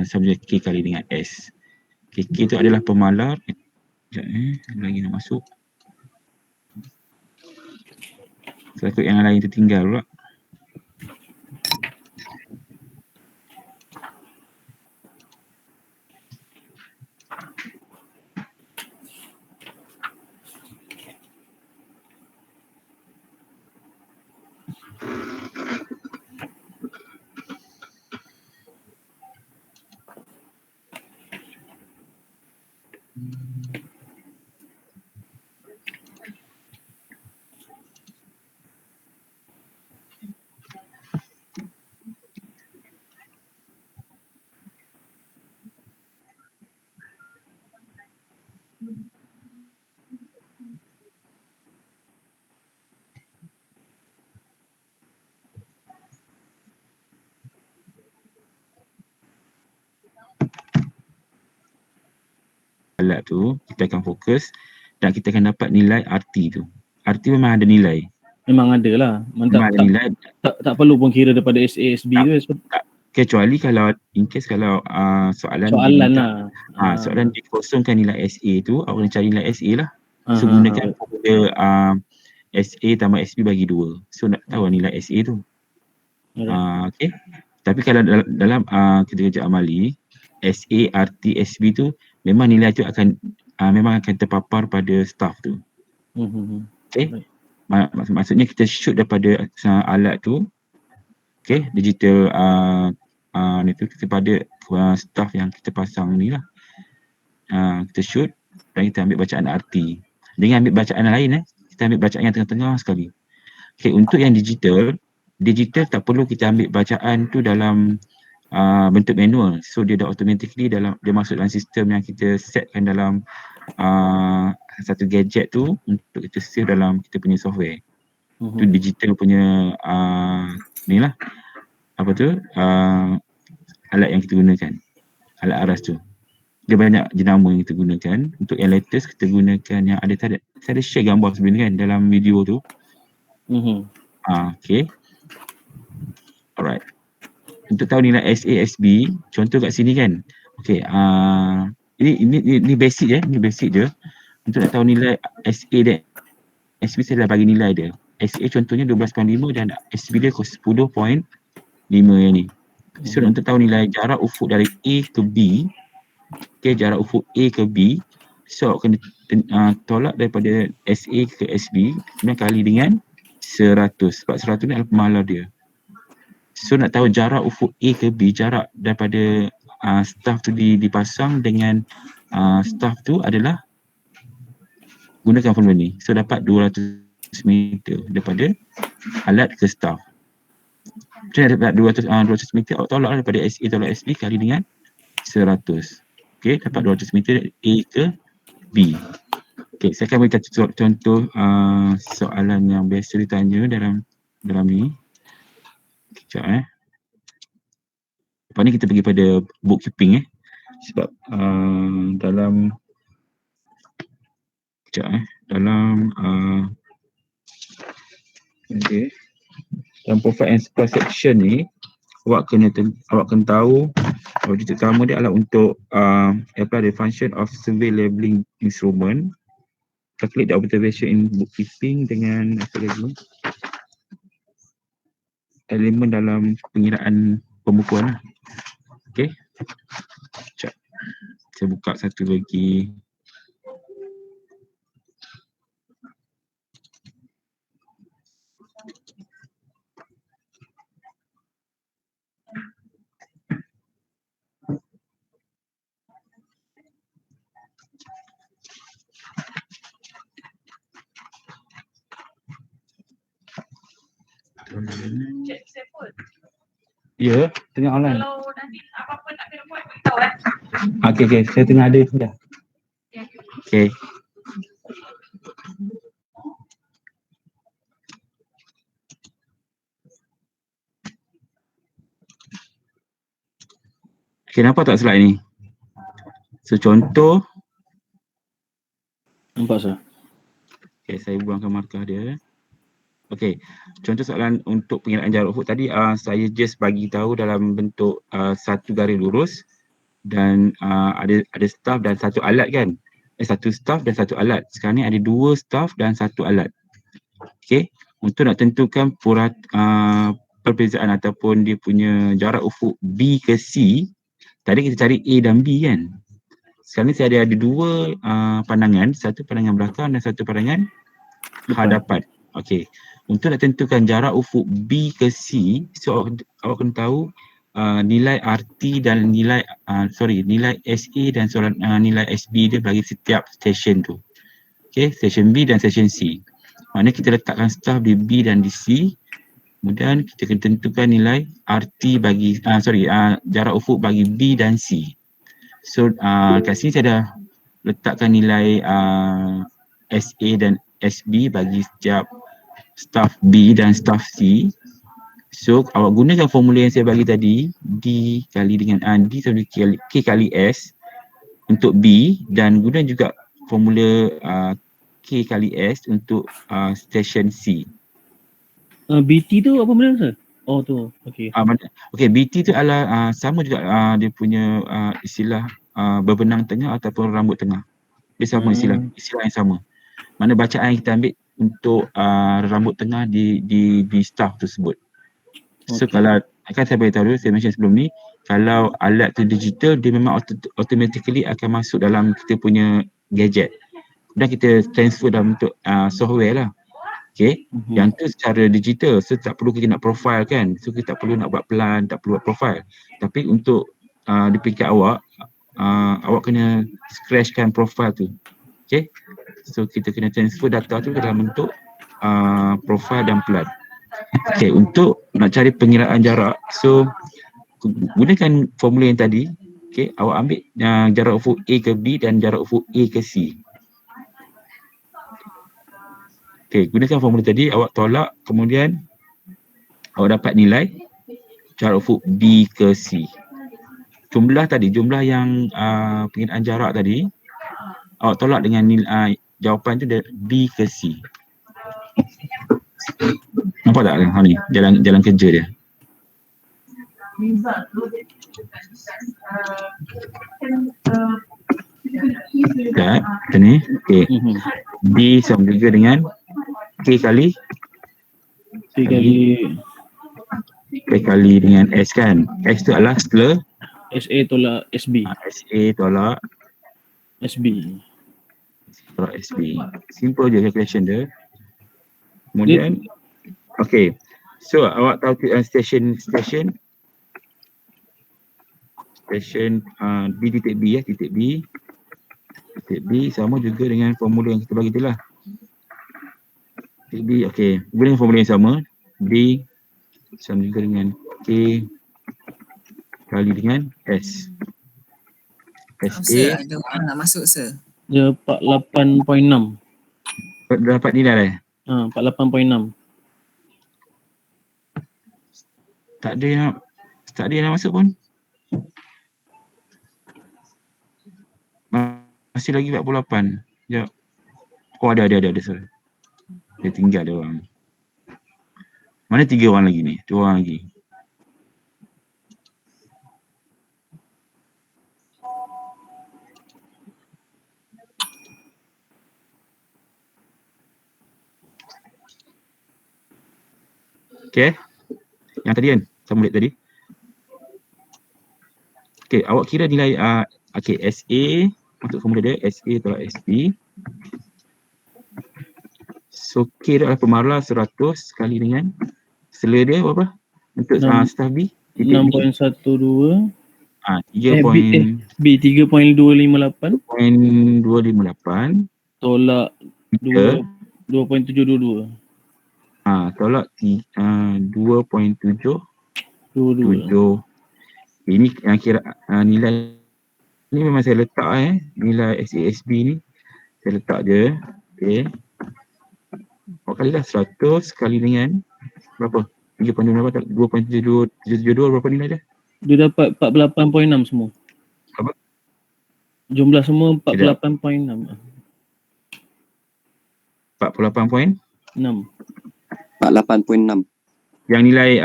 sama K kali dengan S. Okay, K itu adalah pemalar. Sekejap lagi nak masuk. Takut yang lain tertinggal pula. Alat tu kita akan fokus dan kita akan dapat nilai RT tu. RT memang ada nilai. Memang ada lah. Memang ada nilai. Tak perlu pun kira daripada SASB tu. Kecuali kalau in case kalau soalan lah. Soalan dikosongkan nilai SA tu, awak kena cari nilai SA lah. So gunakan formula SA tambah SB bagi 2. So nak tahu nilai SA tu. Okay. Tapi kalau dalam kita kerja amali, SA, RT, SB tu memang nilai tu akan memang akan terpapar pada staff tu. Okay. Maksudnya kita shoot daripada alat tu, okay, digital itu kepada staff yang kita pasang ni lah. Kita shoot dan kita ambil bacaan RT. Dengan ambil bacaan lain kita ambil bacaan yang tengah-tengah sekali. Okay, untuk yang digital tak perlu kita ambil bacaan tu dalam bentuk manual. So dia dah automatically dia masuk dalam sistem yang kita setkan dalam satu gadget tu untuk kita save dalam kita punya software. Tu digital punya ni lah, apa tu, alat yang kita gunakan, alat aras tu. Dia banyak jenama yang kita gunakan. Untuk yang latest kita gunakan yang saya ada share gambar sebenarnya kan dalam video tu. Okay. Alright. Untuk tahu nilai SA, SB, contoh kat sini kan. Okay. Ini basic je. Ini basic je. Untuk nak tahu nilai SA dan SB saya dah bagi nilai dia. SA contohnya 12.5 dan SB dia 10.5 yang ni. So untuk tahu nilai jarak ufuk dari A ke B, okay, jarak ufuk A ke B, so kena tolak daripada SA ke SB kemudian kali dengan 100. Sebab 100 ni adalah pemalar dia. So nak tahu jarak ufuk A ke B, jarak daripada staff tu dipasang dengan staff tu adalah gunakan formula ni. So dapat 200 meter daripada alat ke staff. Macam mana dapat 200 meter, awak tolak daripada SA tolak SB kali dengan 100. Okay, dapat 200 meter A ke B. Okay, saya akan beri contoh soalan yang biasa ditanya dalam ni. Sekejap lepas ni kita pergi pada bookkeeping sebab dalam dalam okay, dalam profile and supply section ni awak kena tahu objek utama dia adalah untuk apply the function of survey labeling instrument, calculate the observation in bookkeeping dengan apa lagi, elemen dalam pengiraan pembukuan lah. Okay. Sekejap. Saya buka satu lagi. Ya, tengah online. Kalau nanti apa-apa nak kena buat, beritahu Okay, saya tengah ada sudah. Okay. Okay, nampak tak slide ni? So, contoh. Nampak sah. Okay, saya buangkan markah dia. Okey, contoh soalan untuk pengiraan jarak ufuk tadi saya just bagi tahu dalam bentuk satu garis lurus dan ada staff dan satu alat kan. Satu staff dan satu alat. Sekarang ni ada 2 staff dan satu alat. Okey, untuk nak tentukan perbezaan ataupun dia punya jarak ufuk B ke C, tadi kita cari A dan B kan. Sekarang ni saya ada 2 pandangan, satu pandangan belakang dan satu pandangan hadapan. Okey. Untuk nak tentukan jarak ufuk B ke C, so awak kena tahu nilai RT dan nilai nilai SA dan nilai SB dia bagi setiap stesen tu. Okey, stesen B dan stesen C. Maknanya kita letakkan staff di B dan di C. Kemudian kita kena tentukan nilai RT bagi jarak ufuk bagi B dan C. So kat sini saya dah letakkan nilai SA dan SB bagi setiap staff B dan staff C. So awak gunakan formula yang saya bagi tadi, D kali dengan D sama dengan K kali S untuk B, dan guna juga formula K kali S untuk stesen C. BT tu apa benda Sir? Oh tu, okey. Okey, BT tu adalah sama juga dia punya istilah berbenang tengah ataupun rambut tengah. Dia sama istilah yang sama. Mana bacaan yang kita ambil untuk rambut tengah di staff tersebut. So kalau kan saya beritahu dulu, saya mention sebelum ni, kalau alat tu digital, dia memang automatically akan masuk dalam kita punya gadget. Dan kita transfer dalam bentuk software lah. Okay, yang tu secara digital, so tak perlu kita nak profile kan. So kita tak perlu nak buat pelan, tak perlu buat profile. Tapi untuk di peringkat awak kena scratchkan profile tu. Okay, so kita kena transfer data tu dalam bentuk profile dan pelan. Okay, untuk nak cari pengiraan jarak, so gunakan formula yang tadi. Okay, awak ambil jarak ufuk A ke B dan jarak ufuk A ke C. Okay, gunakan formula tadi, awak tolak, kemudian awak dapat nilai jarak ufuk B ke C. Jumlah yang pengiraan jarak tadi, awak tolak dengan nilai jawapan tu B ke C. Nampak tak ni jalan kerja dia? Tak, macam ni. Okay. B sama juga dengan K kali dengan S kan. S tu adalah setelah SA tolak SB. SA tolak SB. Tolak SB. Simple je calculation dia. Kemudian okay. So awak tahu stesen B titik B titik B sama juga dengan formula yang kita bagi tu lah. Titik B, okay. Guna formula yang sama. B sama juga dengan K kali dengan S. Sir, ada orang nak masuk Sir. Dia 48.6. Dapat nilai 48.6. Tak ada yang nak masuk pun. Masih lagi 48. Sekejap. Oh ada sorry. Dia tinggal ada orang. Mana 3 orang lagi ni? 2 orang lagi. Okay. Yang tadi kan, saya mulut tadi. Okay, awak kira nilai SA untuk formula dia, SA tolak SB. So K dia adalah pemarlah 100 kali dengan sela dia berapa? Untuk staff B? 6.12. 3. B 3.258 tolak 2.722. Tolak 2.722. Ini yang kira nilai ni memang saya letak nilai SASB ni saya letak je. Okey. Kalilah 100 kali dengan berapa? 2.722 berapa nilai dia? Dia dapat 48.6 semua. Apa? Jumlah semua 48.6. 48.6. 48.6. Yang nilai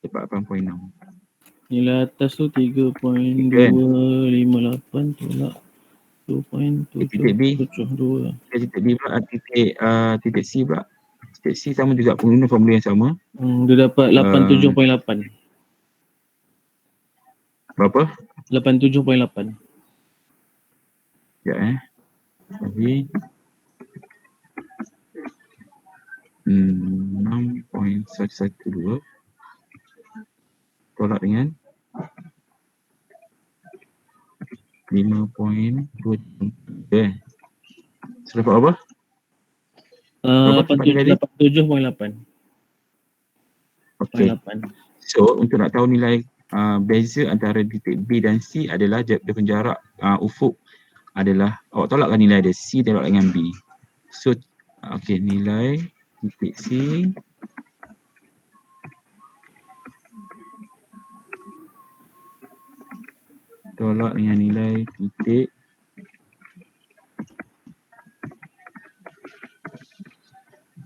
dapat 8.6. Nilai atas tu 3.258 tolak Titik B. 2.772. Titik B pula, titik C pula. Titik C sama juga pengguna formula yang sama. Dia dapat 87.8. Berapa? 87.8. Sekejap Lagi 6.112 tolak dengan 5.2 So dapat apa? Berapa dapat nilai dia? 87.8. Okey. So untuk nak tahu nilai beza antara titik B dan C adalah dia punya jarak ufuk adalah awak tolakkan nilai dia C tolak dengan B. So okey, nilai titik C tolak dengan nilai titik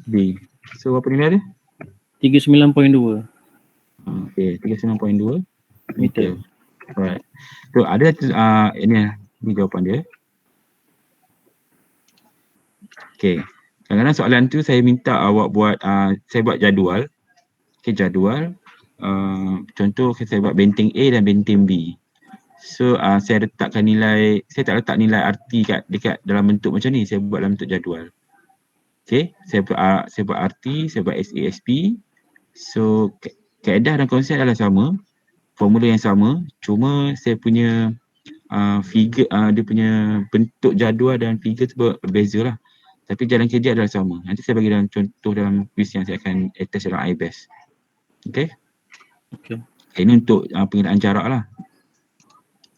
B. So berapa nilai dia? 39.2 Okey, 39.2 meter. Right. So ada ini jawapan dia. Okey. Kadang-kadang soalan tu saya minta awak buat saya buat jadual. Okey, jadual. Contoh saya buat benteng A dan benteng B. So saya letakkan nilai, saya tak letak nilai RT dekat dalam bentuk macam ni, saya buat dalam bentuk jadual. Okey, saya buat RT, saya buat SASP. So kaedah dan konsep adalah sama, formula yang sama, cuma saya punya figure dia punya bentuk jadual dan figure tu berbeza lah. Tapi jalan kerja adalah sama. Nanti saya bagi dalam contoh dalam quiz yang saya akan attach dalam iBest. Okey. Okey. Ini untuk pengiraan jarak lah.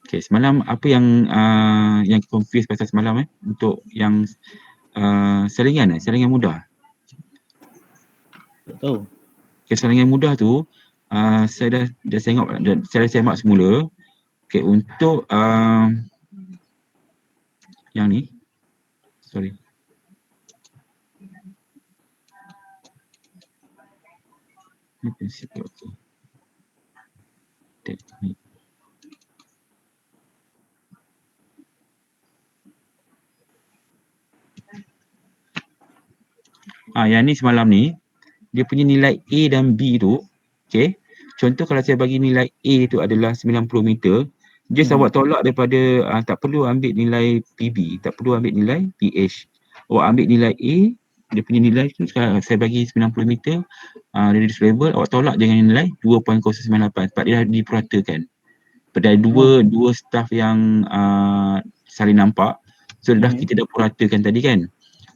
Okey, semalam apa yang confuse pasal semalam untuk yang salingan salingan mudah. Tak tahu. Okay, salingan mudah tu saya dah tengok, saya dah semak semula. Okay, untuk yang ni, sorry. Ni prinsip okey. Teknik. Yang ni semalam ni, dia punya nilai A dan B tu, okay. Contoh kalau saya bagi nilai A tu adalah 90 meter, just awak tolak daripada, tak perlu ambil nilai PB, tak perlu ambil nilai PH. Awak ambil nilai A, dia punya nilai tu sekarang saya bagi 90 meter, reduce level, awak tolak dengan nilai 2.098 sebab dia dah dipuratakan. Pada dua staff yang saling nampak, so dah kita dah puratakan tadi kan.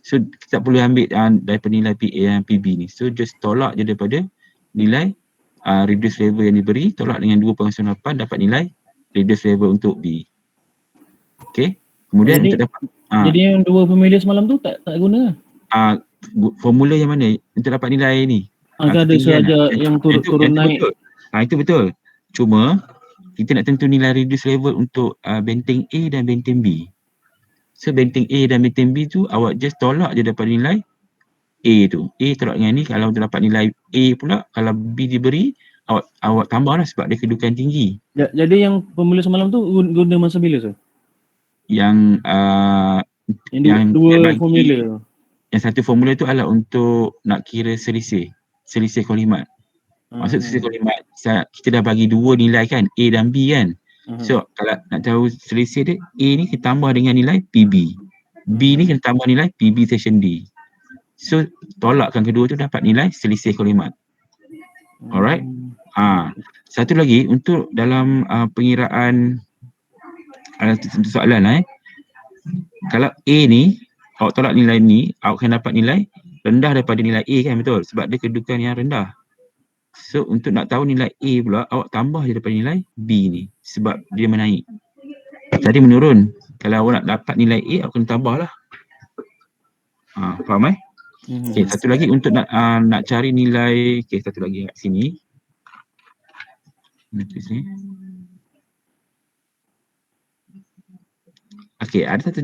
So kita tak perlu ambil daripada nilai PA dan PB ni. So just tolak je daripada nilai reduce level yang diberi, tolak dengan 2.08 dapat nilai reduce level untuk B. Okay. Kemudian Jadi, untuk dapat jadi yang dua formula semalam tu tak guna lah. formula yang mana untuk dapat nilai ni? Ada sahaja yang turun naik. Betul. Itu betul. Cuma kita nak tentu nilai reduce level untuk benteng A dan benteng B. So benteng A dan benteng B tu awak just tolak je daripada nilai A tu. A tolak dengan ni, kalau dapat nilai A pula, kalau B diberi, awak tambah lah sebab dia kedudukan tinggi. Jadi yang formula semalam tu guna masa bila tu? Yang dua formula tu. Yang satu formula tu adalah untuk nak kira selisih kolimat. Maksud selisih kolimat, kita dah bagi dua nilai kan, A dan B kan. So kalau nak tahu selisih dia, A ni kita tambah dengan nilai PB. B ni kita tambah nilai PB section D. So tolakkan kedua tu dapat nilai selisih kolimat. Alright. Satu lagi untuk dalam pengiraan soalan kalau A ni awak tolak nilai ni, awak akan dapat nilai rendah daripada nilai A kan, betul? Sebab dia kedudukan yang rendah. So untuk nak tahu nilai A pula, awak tambah je daripada nilai B ni sebab dia menaik. Tadi menurun. Kalau awak nak dapat nilai A, awak kena tambah lah. Faham Okay, satu lagi untuk nak cari nilai, okay, satu lagi kat sini. Okay, ada satu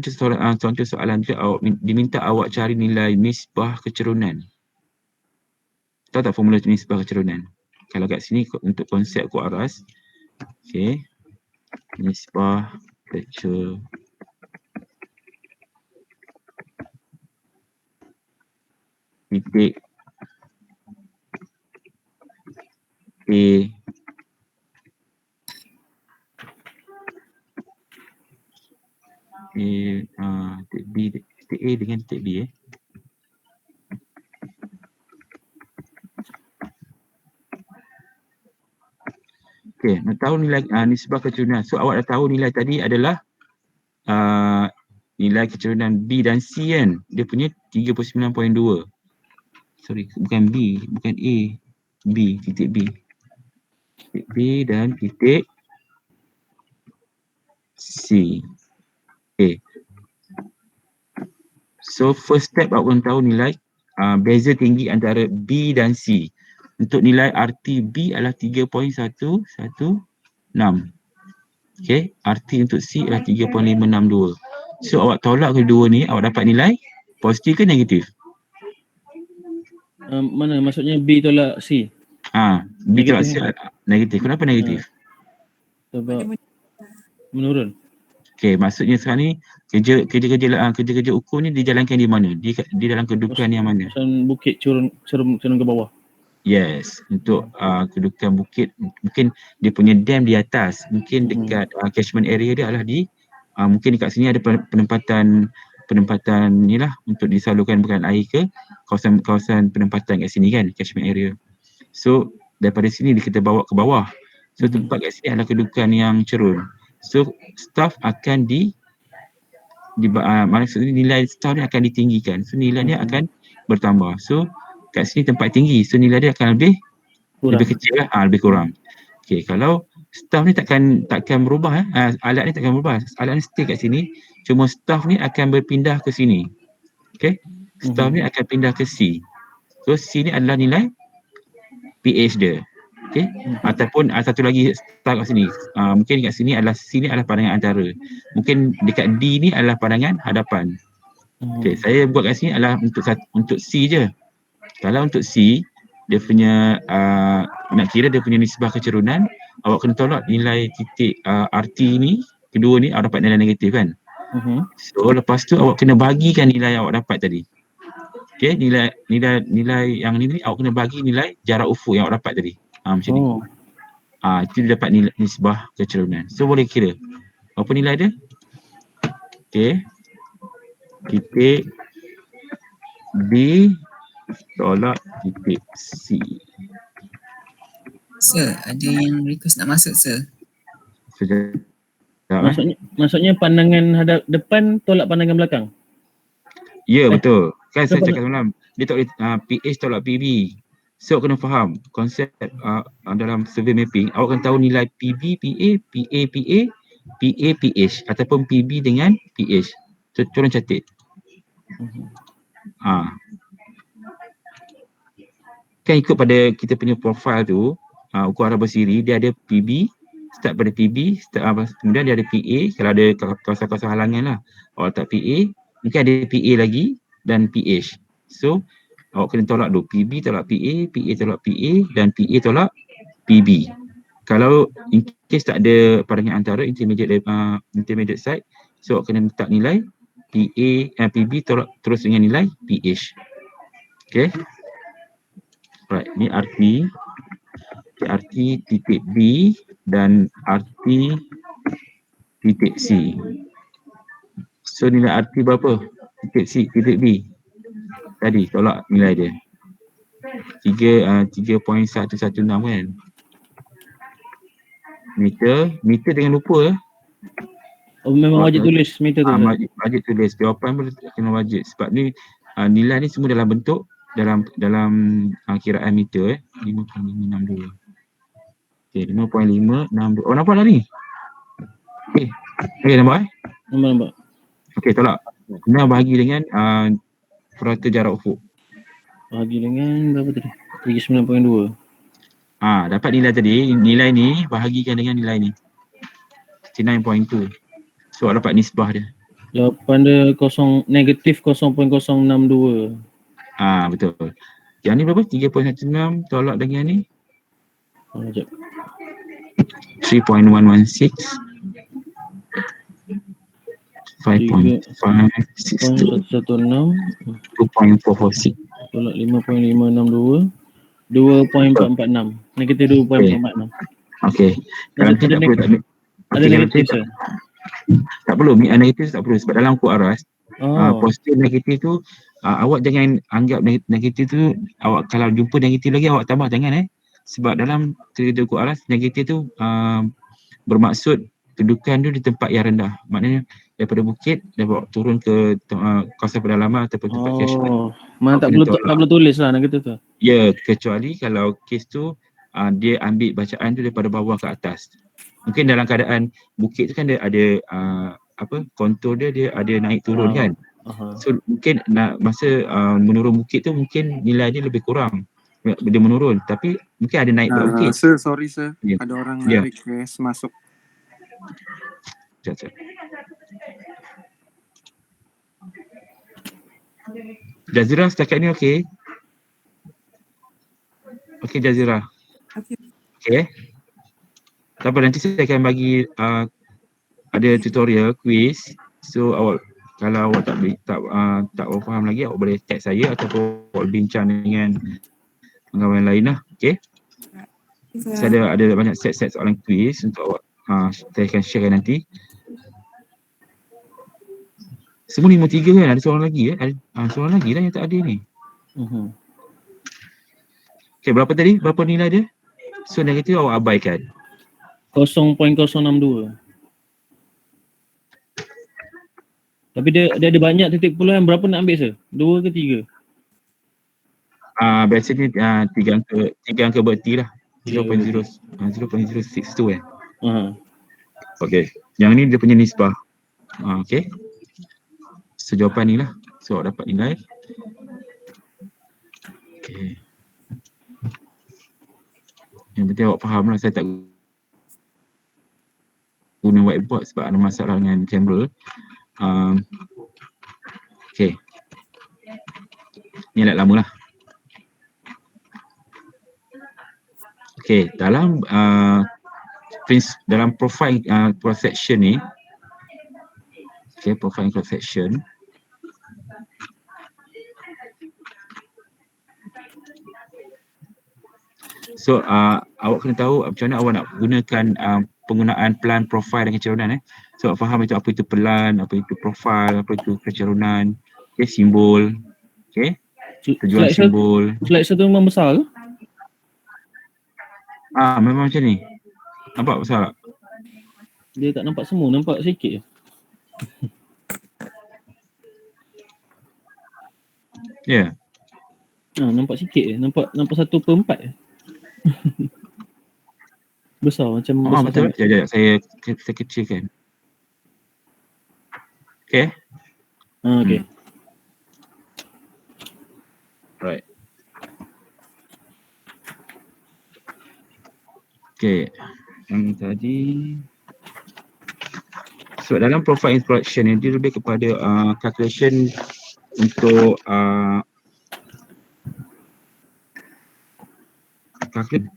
contoh soalan tu, diminta awak cari nilai nisbah kecerunan. tahu tak formula nisbah kecerunan? Kalau kat sini untuk konsep kod aras, okey, nisbah kecerunan titik titik B, titik A dengan titik B Okey, nak tahu nilai nisbah kecerunan. So awak dah tahu nilai tadi adalah nilai kecerunan B dan C kan. Dia punya 39.2. Sorry, bukan B, bukan A. B, titik B. Titik B dan titik C. Okay. So first step awak kena tahu nilai beza tinggi antara B dan C. Untuk nilai RT B adalah 3.116. Okay, RT untuk C adalah 3.562. So awak tolak kedua ni, awak dapat nilai positif ke negatif? Mana maksudnya B tolak C? B tolak C Negatif. negatif. Kenapa negatif? Sebab menurun. Okay, maksudnya sekarang ni kerja-kerja ukur ni dijalankan di mana? Di dalam kedudukan yang mana? Macam bukit turun ke bawah. Yes, untuk kedudukan bukit, mungkin dia punya dam di atas, mungkin dekat catchment area dia adalah di mungkin dekat sini ada penempatan ni lah untuk disalurkan bukan air ke kawasan penempatan kat sini kan, catchment area. So daripada sini kita bawa ke bawah. So tempat kat sini adalah kedudukan yang cerun. So staff akan maksudnya nilai staff ni akan ditinggikan. So nilai dia akan bertambah. So kat sini tempat tinggi. So nilai dia akan lebih kecil lah, lebih kurang. Okay, kalau staff ni takkan berubah alat ni takkan berubah. Alat ni stay kat sini. Cuma staff ni akan berpindah ke sini. Okay. Staff ni akan pindah ke C. So C ni adalah nilai pH dia. Okay. Ataupun satu lagi staff kat sini. Mungkin kat sini adalah C ni adalah pandangan antara. Mungkin dekat D ni adalah pandangan hadapan. Okay, saya buat kat sini adalah untuk C je. Kalau untuk C, dia punya nak kira dia punya nisbah kecerunan, awak kena tolak nilai titik RT ni, kedua ni awak dapat nilai negatif kan. So lepas tu awak kena bagikan nilai yang awak dapat tadi. Okay, nilai yang ni awak kena bagi nilai jarak ufuk yang awak dapat tadi. Macam ni. Itu dia dapat nilai nisbah kecerunan. So boleh kira. Apa nilai dia? Okay. Titik B tolak titik C. Sir, ada yang request nak masuk, sir. Maksudnya pandangan hadap depan tolak pandangan belakang? Ya, betul. Kan saya cakap semalam, dia tak boleh PH tolak PB. So kena faham konsep dalam survey mapping, awak kena tahu nilai PB, PA, PA, PA, PA, PH ataupun PB dengan PH. So tolong catat. Kan ikut pada kita punya profile tu, ukur arah bersiri, dia ada PB, start pada PB, kemudian dia ada PA, kalau ada kawasan-kawasan halangan lah, awak letak PA, mungkin ada PA lagi dan PH. So, awak kena tolak dulu, PB tolak PA, PA tolak PA dan PA tolak PB. Kalau in case tak ada pandangan antara, intermediate side, so awak kena letak nilai PB tolak terus dengan nilai PH. Okay. Right, ni RT titik B dan RT titik C. So nilai RT berapa? Titik C, titik B. Tadi tolak nilai dia. 3.116 kan. Meter dengan lupa. Memang wajib tulis meter tu. Wajib tulis. Jawapan pun kena wajib. Sebab ni nilai ni semua dalam bentuk dalam kiraan meter 5.562. Okey, 5.562. Oh, nampak dah ni? Okey, nampak Nampak. Okey, tolak. Kena bahagi dengan purata jarak ufuk. Bahagi dengan berapa tadi? 39.2. Dapat nilai tadi. Nilai ni bahagikan dengan nilai ni. 69.2. So, dapat nisbah dia. Jawapan dia negatif 0.062. Betul. Yang ni berapa? 3.16 tolak dengan ni Sekejap. 3.116 5.562 116 2.446. tolak 5.562 2.446. Negatif 2.446. Okey. Kalau nanti tak perlu tak ambil. Ada Okey, kalau negatif nanti sir. tak perlu negatif tak perlu sebab dalam kod aras Oh. positif negatif tu awak jangan anggap negatif tu awak kalau jumpa negatif lagi awak tambah jangan sebab dalam cerita kod aras negatif tu bermaksud kedudukan tu di tempat yang rendah. Maknanya daripada bukit dia bawa turun ke kawasan pedalaman ataupun tempat casual. Oh, mana tak Kena perlu tolak. tak perlu tulis lah negatif tu. Ya, kecuali kalau kes tu dia ambil bacaan tu daripada bawah ke atas. Mungkin dalam keadaan bukit tu kan dia ada kontur dia ada naik turun kan. So mungkin masa menurun bukit tu mungkin nilai dia lebih kurang. Dia menurun tapi mungkin ada naik pula bukit. Sir, sorry sir. Ya. Ada orang Ya. request masuk. Sekejap. Jazira setakat ni okey. Okey Jazira. Okey. Okey. Tak apa, nanti saya akan bagi ada tutorial quiz. So awak kalau awak tak faham lagi awak boleh tag saya ataupun awak bincang dengan kawan lain lah. Okey. Saya ada banyak set soalan quiz untuk awak saya akan share nanti. Semua 53 kan? Ada soalan lagi ada soalan lagi lah yang tak ada ni. Okey, berapa tadi? Berapa nilai dia? So negatif awak abaikan. 0.062. Tapi dia ada banyak titik puluhan. Berapa nak ambil sir? 2 ke 3? Biasanya 3 angka berti lah. 0.062 Okey. Yang ni dia punya nisbah. Okey. So jawapan ni lah. So awak dapat nilai. Okey. Yang penting awak faham lah, saya tak guna whiteboard sebab ada masalah dengan kamera. Okey. Ni lag lama lah. Okey, dalam profile cross section ni, profile cross section. So awak kena tahu macam mana awak nak gunakan penggunaan pelan, profile dan kecerunan. So awak faham itu apa itu pelan, apa itu profile, apa itu kecerunan, simbol, tujuan simbol. Slide satu memang besar ke? Memang macam ni. Nampak besar tak? Dia tak nampak semua, nampak sikit je. Ya. Nampak sikit je, nampak 1/4 je. Besar macam besar. Betul. Sekejap, saya kecilkan. Okey. Okey. Right. Okey. Yang tadi so dalam profile instruction ni dia lebih kepada calculation untuk calculate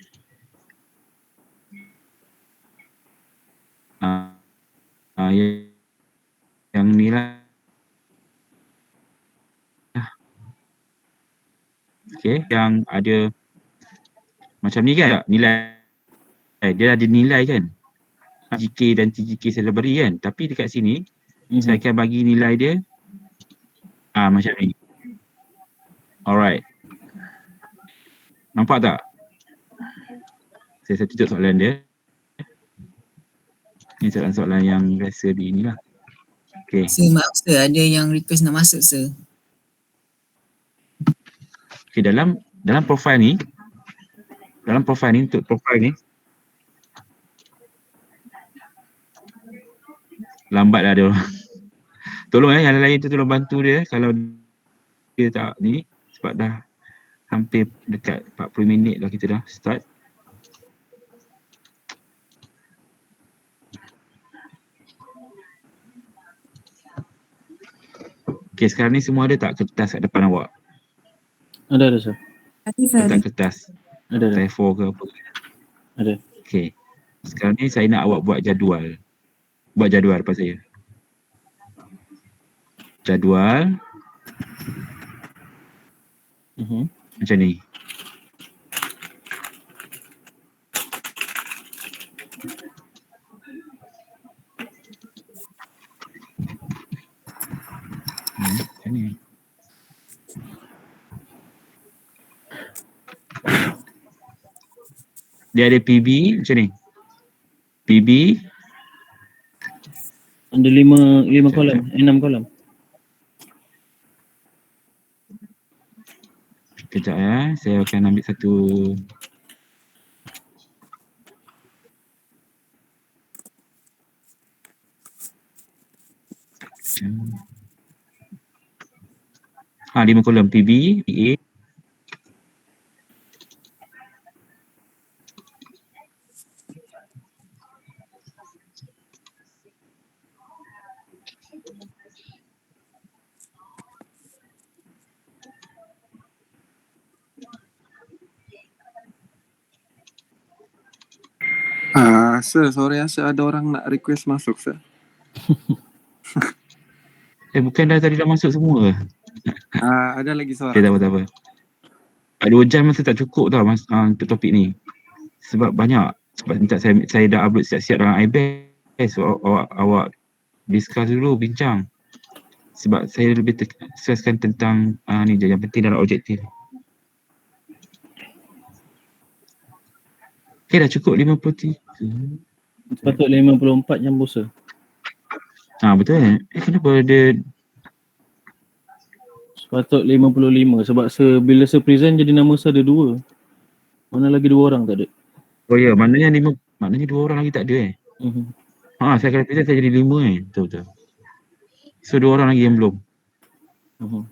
yang nilai yang ada macam ni kan, nilai dia ada nilai kan, GK dan TGK saya dah beri kan, tapi dekat sini saya akan bagi nilai dia macam ni. Alright, nampak tak? Saya tutup soalan dia. Ini soalan-soalan yang biasa di inilah. Okay. Sir, maaf sir, ada yang request nak masuk sir. Okay, dalam profile ni, untuk profile ni lambat lah dia. Tolong yang lain tu tolong bantu dia kalau dia tak ni sebab dah hampir dekat 40 minit dah kita dah start. Okay, sekarang ni semua ada tak kertas kat depan awak? Ada sir. letak kertas. Ada. Typo ke apa. Ada. Okay. Sekarang ni saya nak awak buat jadual. Buat jadual lepas saya. Jadual macam ni. Macam ni. Dia ada PB macam ni. PB Ada 5 kolom, 6 kolom. Kejap ya, saya akan ambil satu. Ha, 5 kolom PB, PA. Sir, sorry sir, ada orang nak request masuk sir. Bukan dah tadi dah masuk semua ke? Ada lagi Okay, seorang. tak apa. 2 jam masa tak cukup tau untuk topik ni. Sebab banyak. Sebab minta saya dah upload siap-siap dalam iBase. So, awak discuss dulu, bincang. Sebab saya lebih stresskan tentang ni je yang penting dalam objektif. Okay, dah cukup 53. Sepatut 54 jam bosa. Betul. Kenapa dia Sepatut 55 sebab bila present jadi nama ada 2. Mana lagi 2 orang tak ada. Oh ya, maknanya 2 orang lagi tak ada saya kena present saya jadi 5 Betul. So 2 orang lagi yang belum. Okay.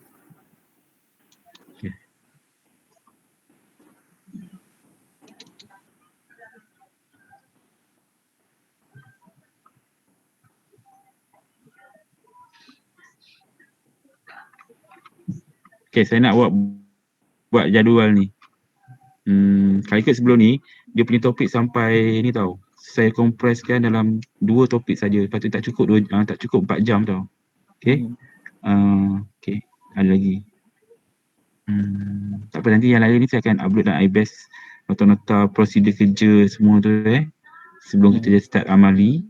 Okay, saya nak buat jadual ni. Kalau ikut sebelum ni, dia punya topik sampai ni tau. Saya kompreskan dalam 2 topik saja. Lepas tu tak cukup 4 jam tau. Okay. Okay, ada lagi. Tak apa, nanti yang lain ni saya akan upload dalam iBase. Nota-nota prosedur kerja semua tu sebelum kita start amali.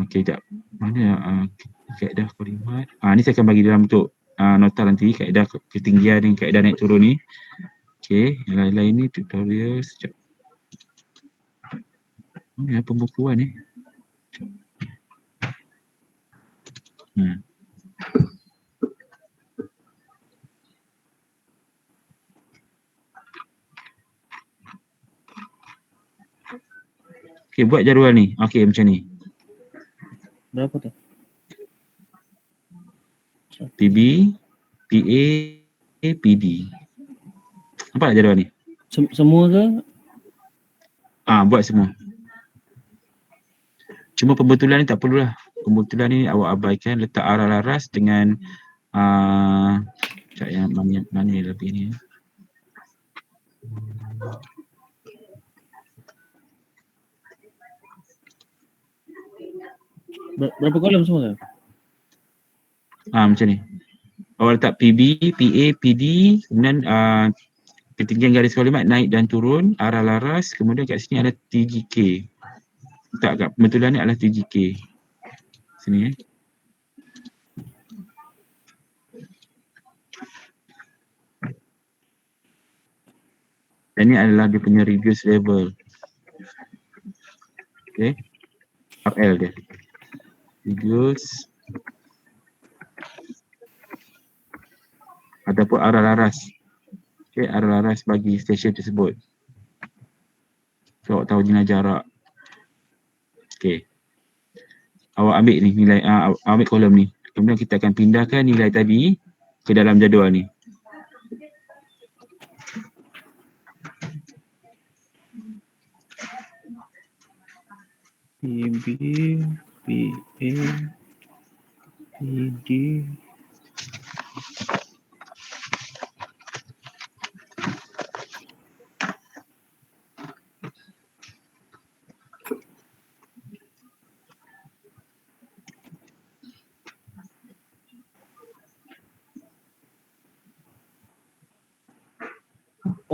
Okay, sekejap. Mana kaedah kalimat. Ni saya akan bagi dalam bentuk nota nanti, kaedah ketinggian dan kaedah naik turun ni. Okay, yang lain-lain ni tutorial sekejap. Ni pembukuan ni. Okay, buat jadual ni. Okay, macam ni. Berapa tu? PB, PA, PD. Nampak tak jadual ni? Semua ke? Buat semua. Cuma pembetulan ni tak perlulah. Pembetulan ni awak abaikan, letak arah laras dengan sekejap yang mana lebih ni. Berapa kolom semua ke? Macam ni. Awak letak PB, PA, PD, kemudian ketinggian garis kalimat naik dan turun, arah laras, kemudian kat sini ada TGK. Letak kat pembetulan ni adalah TGK. Sini Dan ni adalah dia punya reduce level. Okay. RL dia. Reduce ataupun arah laras. Okay, arah laras bagi stesen tersebut. So, awak tahu jenis jarak. Okay. Awak ambil ni nilai, ambil kolom ni. Kemudian kita akan pindahkan nilai tadi ke dalam jadual ni. PB, PA, PD.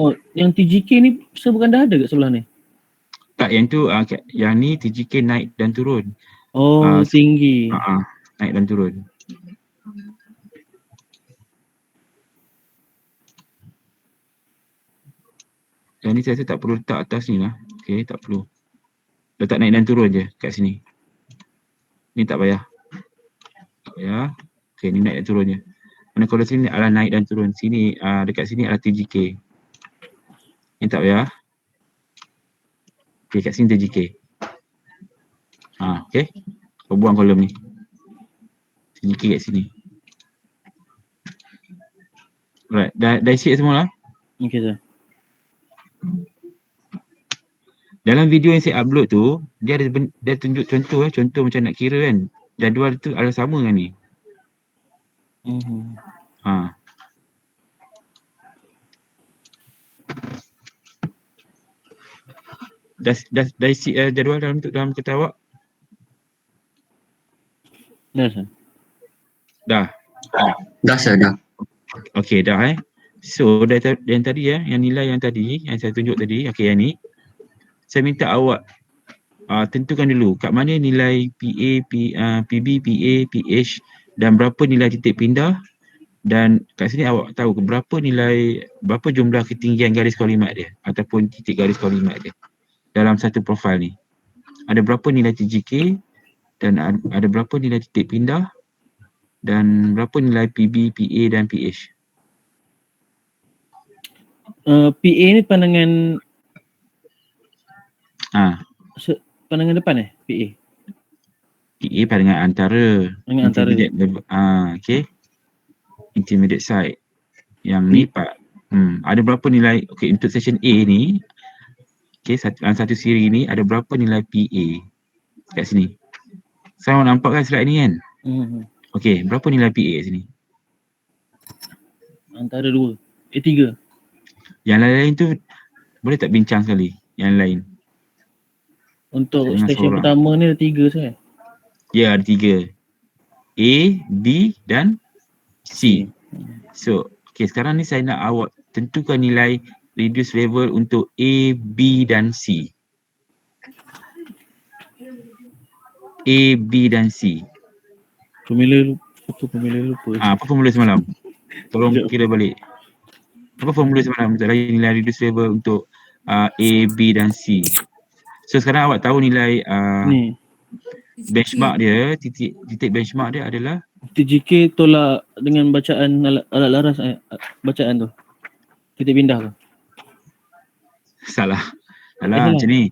Oh, yang TGK ni bukan dah ada kat sebelah ni? Tak, yang tu yang ni TGK naik dan turun. Oh, tinggi. Naik dan turun. Yang ni saya rasa tak perlu letak atas ni lah. Okay, tak perlu. Letak naik dan turun je kat sini. Ni tak payah. Tak payah. Okay, ni naik dan turun je. Mana kalau sini adalah naik dan turun. Sini, dekat sini adalah TGK. Ni tak payah. Okay, kat sini TGK. Okay. Kau buang kolom ni. TGK kat sini. Alright, dah isi semua lah. Okay, sir. Dalam video yang saya upload tu, dia tunjuk contoh contoh macam nak kira kan. Jadual tu adalah sama dengan ni. Dah isi jadual dalam kertas awak? Dah, sir. Dah. Dah sir, dah. Okay, dah So, yang tadi yang nilai yang tadi, yang saya tunjuk tadi, okay, yang ni. Saya minta awak tentukan dulu kat mana nilai PA, PB, PA, PH dan berapa nilai titik pindah, dan kat sini awak tahu berapa jumlah ketinggian garis kolimat dia ataupun titik garis kolimat dia dalam satu profil ni. Ada berapa nilai TGK dan ada berapa nilai titik pindah dan berapa nilai PB, PA dan PH. PA ni pandangan pandangan depan PA? PA pandangan antara. Pandangan antara. Okay. Intermediate side. Yang ni ada berapa nilai, okay, untuk session A ni, okay, satu siri ni ada berapa nilai PA kat sini. Saya nampak kan slide ni kan? Okay, berapa nilai PA kat sini? Antara 3. Yang lain-lain tu boleh tak bincang sekali? Yang lain. Untuk stesen pertama ni ada 3 saya. Ya, ada 3. A, B dan C. So, okay, sekarang ni saya nak awak tentukan nilai reduce level untuk A, B dan C. A, B dan C. Formula lupa. Apa formula semalam? Tolong kira balik. Apa formula semalam untuk nilai reduce level untuk A, B dan C? So sekarang awak tahu nilai Ni benchmark dia, titik benchmark dia adalah TGK tolak dengan bacaan alat laras bacaan tu. Titik pindah tu. Salah macam ni.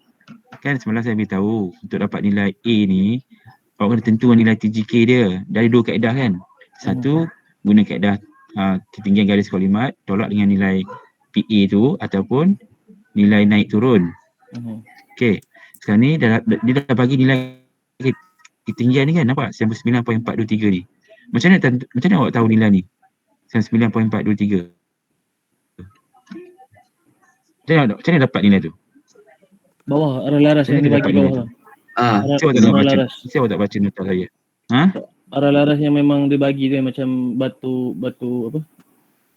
Kan semalam saya beritahu untuk dapat nilai A ni awak kena tentukan nilai TGK dia dari 2 kaedah kan. Satu, guna kaedah ketinggian garis kolimat tolak dengan nilai PA tu ataupun nilai naik turun. Okay, sekarang ni dia dah bagi nilai ketinggian ni kan, nampak 99.423 ni. Macam mana awak tahu nilai ni 99.423? Macam mana dapat nilai tu? Bawah arah laras yang dibagi bawah tu. Saya tak baca nota saya. Arah laras yang memang dia bagi tu macam batu apa?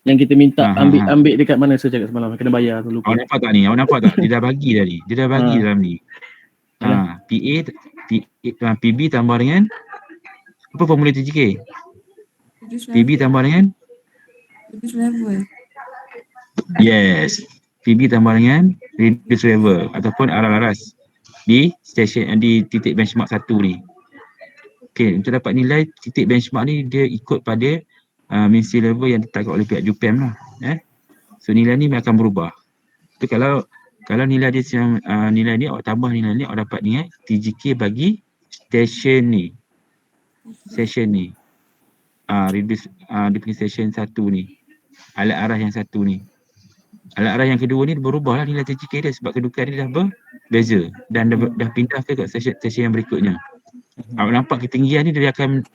Yang kita minta ambil dekat mana saya cakap semalam, kena bayar tu lupa. Awak nampak tak ni? Awak nampak tak? Dia dah bagi tadi. Dia dah bagi dalam ni. PB tambah dengan apa formula TGK? PB tambah dengan Reduce level. Yes. PB tambah dengan reduce level ataupun arah laras di titik benchmark 1 ni. Okey, untuk dapat nilai titik benchmark ni dia ikut pada mean sea level yang ditetapkan oleh pihak JUPEM lah. So nilai ni akan berubah. So kalau nilai dia nilai ni awak tambah nilai ni awak dapat nilai TGK bagi station ni. Reduce di station 1 ni. Alat arah yang 1 ni. Alat arah yang kedua ni berubah lah nilai TGK dia sebab kedudukan dia dah berbeza dan dah pindah ke station yang berikutnya. Awak nampak ketinggian ni dia akan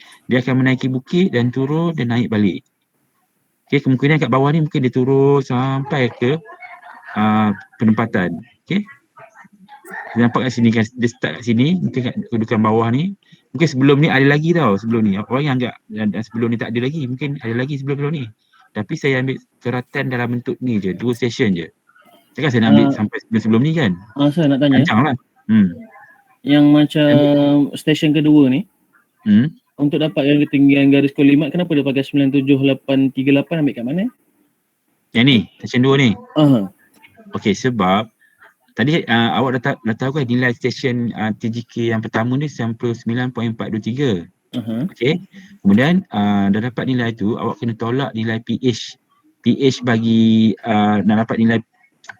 menaiki bukit dan turun dan naik balik. Okay, kemungkinan kat bawah ni mungkin dia turun sampai ke penempatan. Okay, dia nampak kat sini kan, dia start kat sini, mungkin kat kedudukan bawah ni. Mungkin sebelum ni ada lagi tau, sebelum ni. Orang yang anggap dan sebelum ni tak ada lagi, mungkin ada lagi sebelum ni. Tapi saya ambil keratan dalam bentuk ni je, 2 session je. Cakap saya nak ambil sampai sebelum ni kan. Saya nak tanya, Panjang lah. yang macam stesen kedua ni, untuk dapatkan ketinggian garis kolimat, kenapa dia pakai 97838 ambil kat mana? Yang ni, stesen 2 ni. Okey, sebab tadi awak dah tahu kan nilai stesen TGK yang pertama ni 99.423. Okey. Kemudian dah dapat nilai tu, awak kena tolak nilai PH. PH bagi nak dapat nilai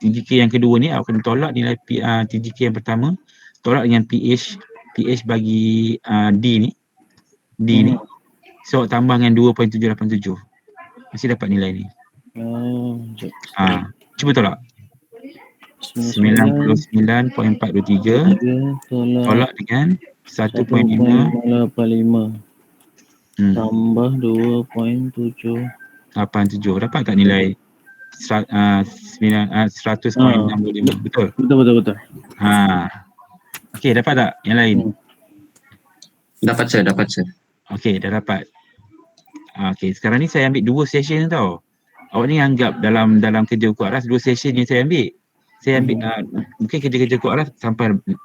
TGK yang kedua ni, awak kena tolak nilai TGK yang pertama, tolak dengan PH bagi D ni. So awak tambah dengan 2.787. Mesti dapat nilai ni. Cuba tolak. 99.423 tolak dengan 1.585 tambah 2.787. Dapat tak nilai 100.65? Betul? Betul. Okey, dapat tak yang lain? Dapat sir. Okey, dah dapat. Okey, sekarang ni saya ambil 2 session tau. Awak ni anggap dalam kerja ukur aras 2 session yang saya ambil. Saya ambil mungkin kerja-kerja ukur aras sampai 10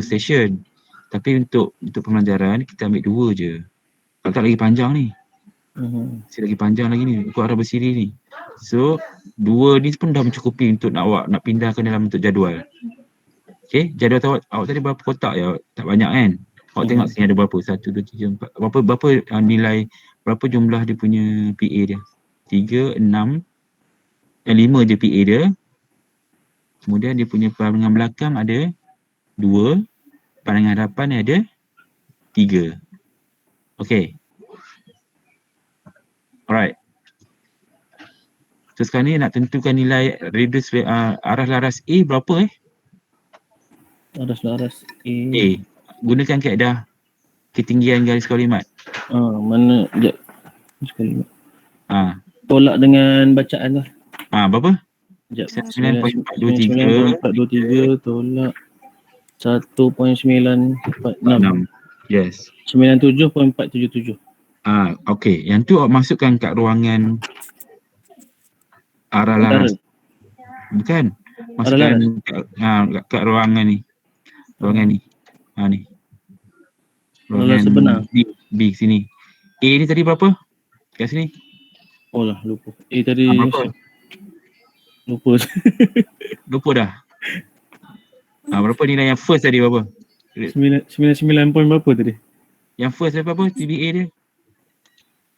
session. Tapi untuk pembelajaran kita ambil 2 je. Kalau tak lagi panjang ni. Masih lagi panjang lagi ni ukur aras bersiri ni. So 2 ni pun dah mencukupi untuk awak nak pindahkan dalam bentuk jadual. Okey, jadual awak tadi berapa kotak ya? Tak banyak kan? Awak tengok sini ada berapa? 1, 2, 3, 4. Berapa nilai, berapa jumlah dia punya PA dia? 3, 6, 5 je PA dia. Kemudian dia punya pandangan belakang ada 2, pandangan hadapan ada 3. Okey. Alright. So sekarang ni nak tentukan nilai radius arah laras A berapa Laras A. Gunakan kaedah ketinggian garis kolimat. Mana? Sekejap. Sekali. Tolak dengan bacaan lah. Berapa? 9.423 tolak 1.946. Yes. 97.477. Okey. Yang tu awak masukkan kat ruangan arah laras. Bukan. Masukkan kat ruangan ni. Ruangan ni. Ni. Ruangan sebenar. B sini. A ni tadi berapa? Kat sini. Oh lah, lupa. Tadi berapa? Lupa dah. Berapa nilai yang first tadi berapa? 99 point berapa tadi? Yang first dia berapa? TBA dia?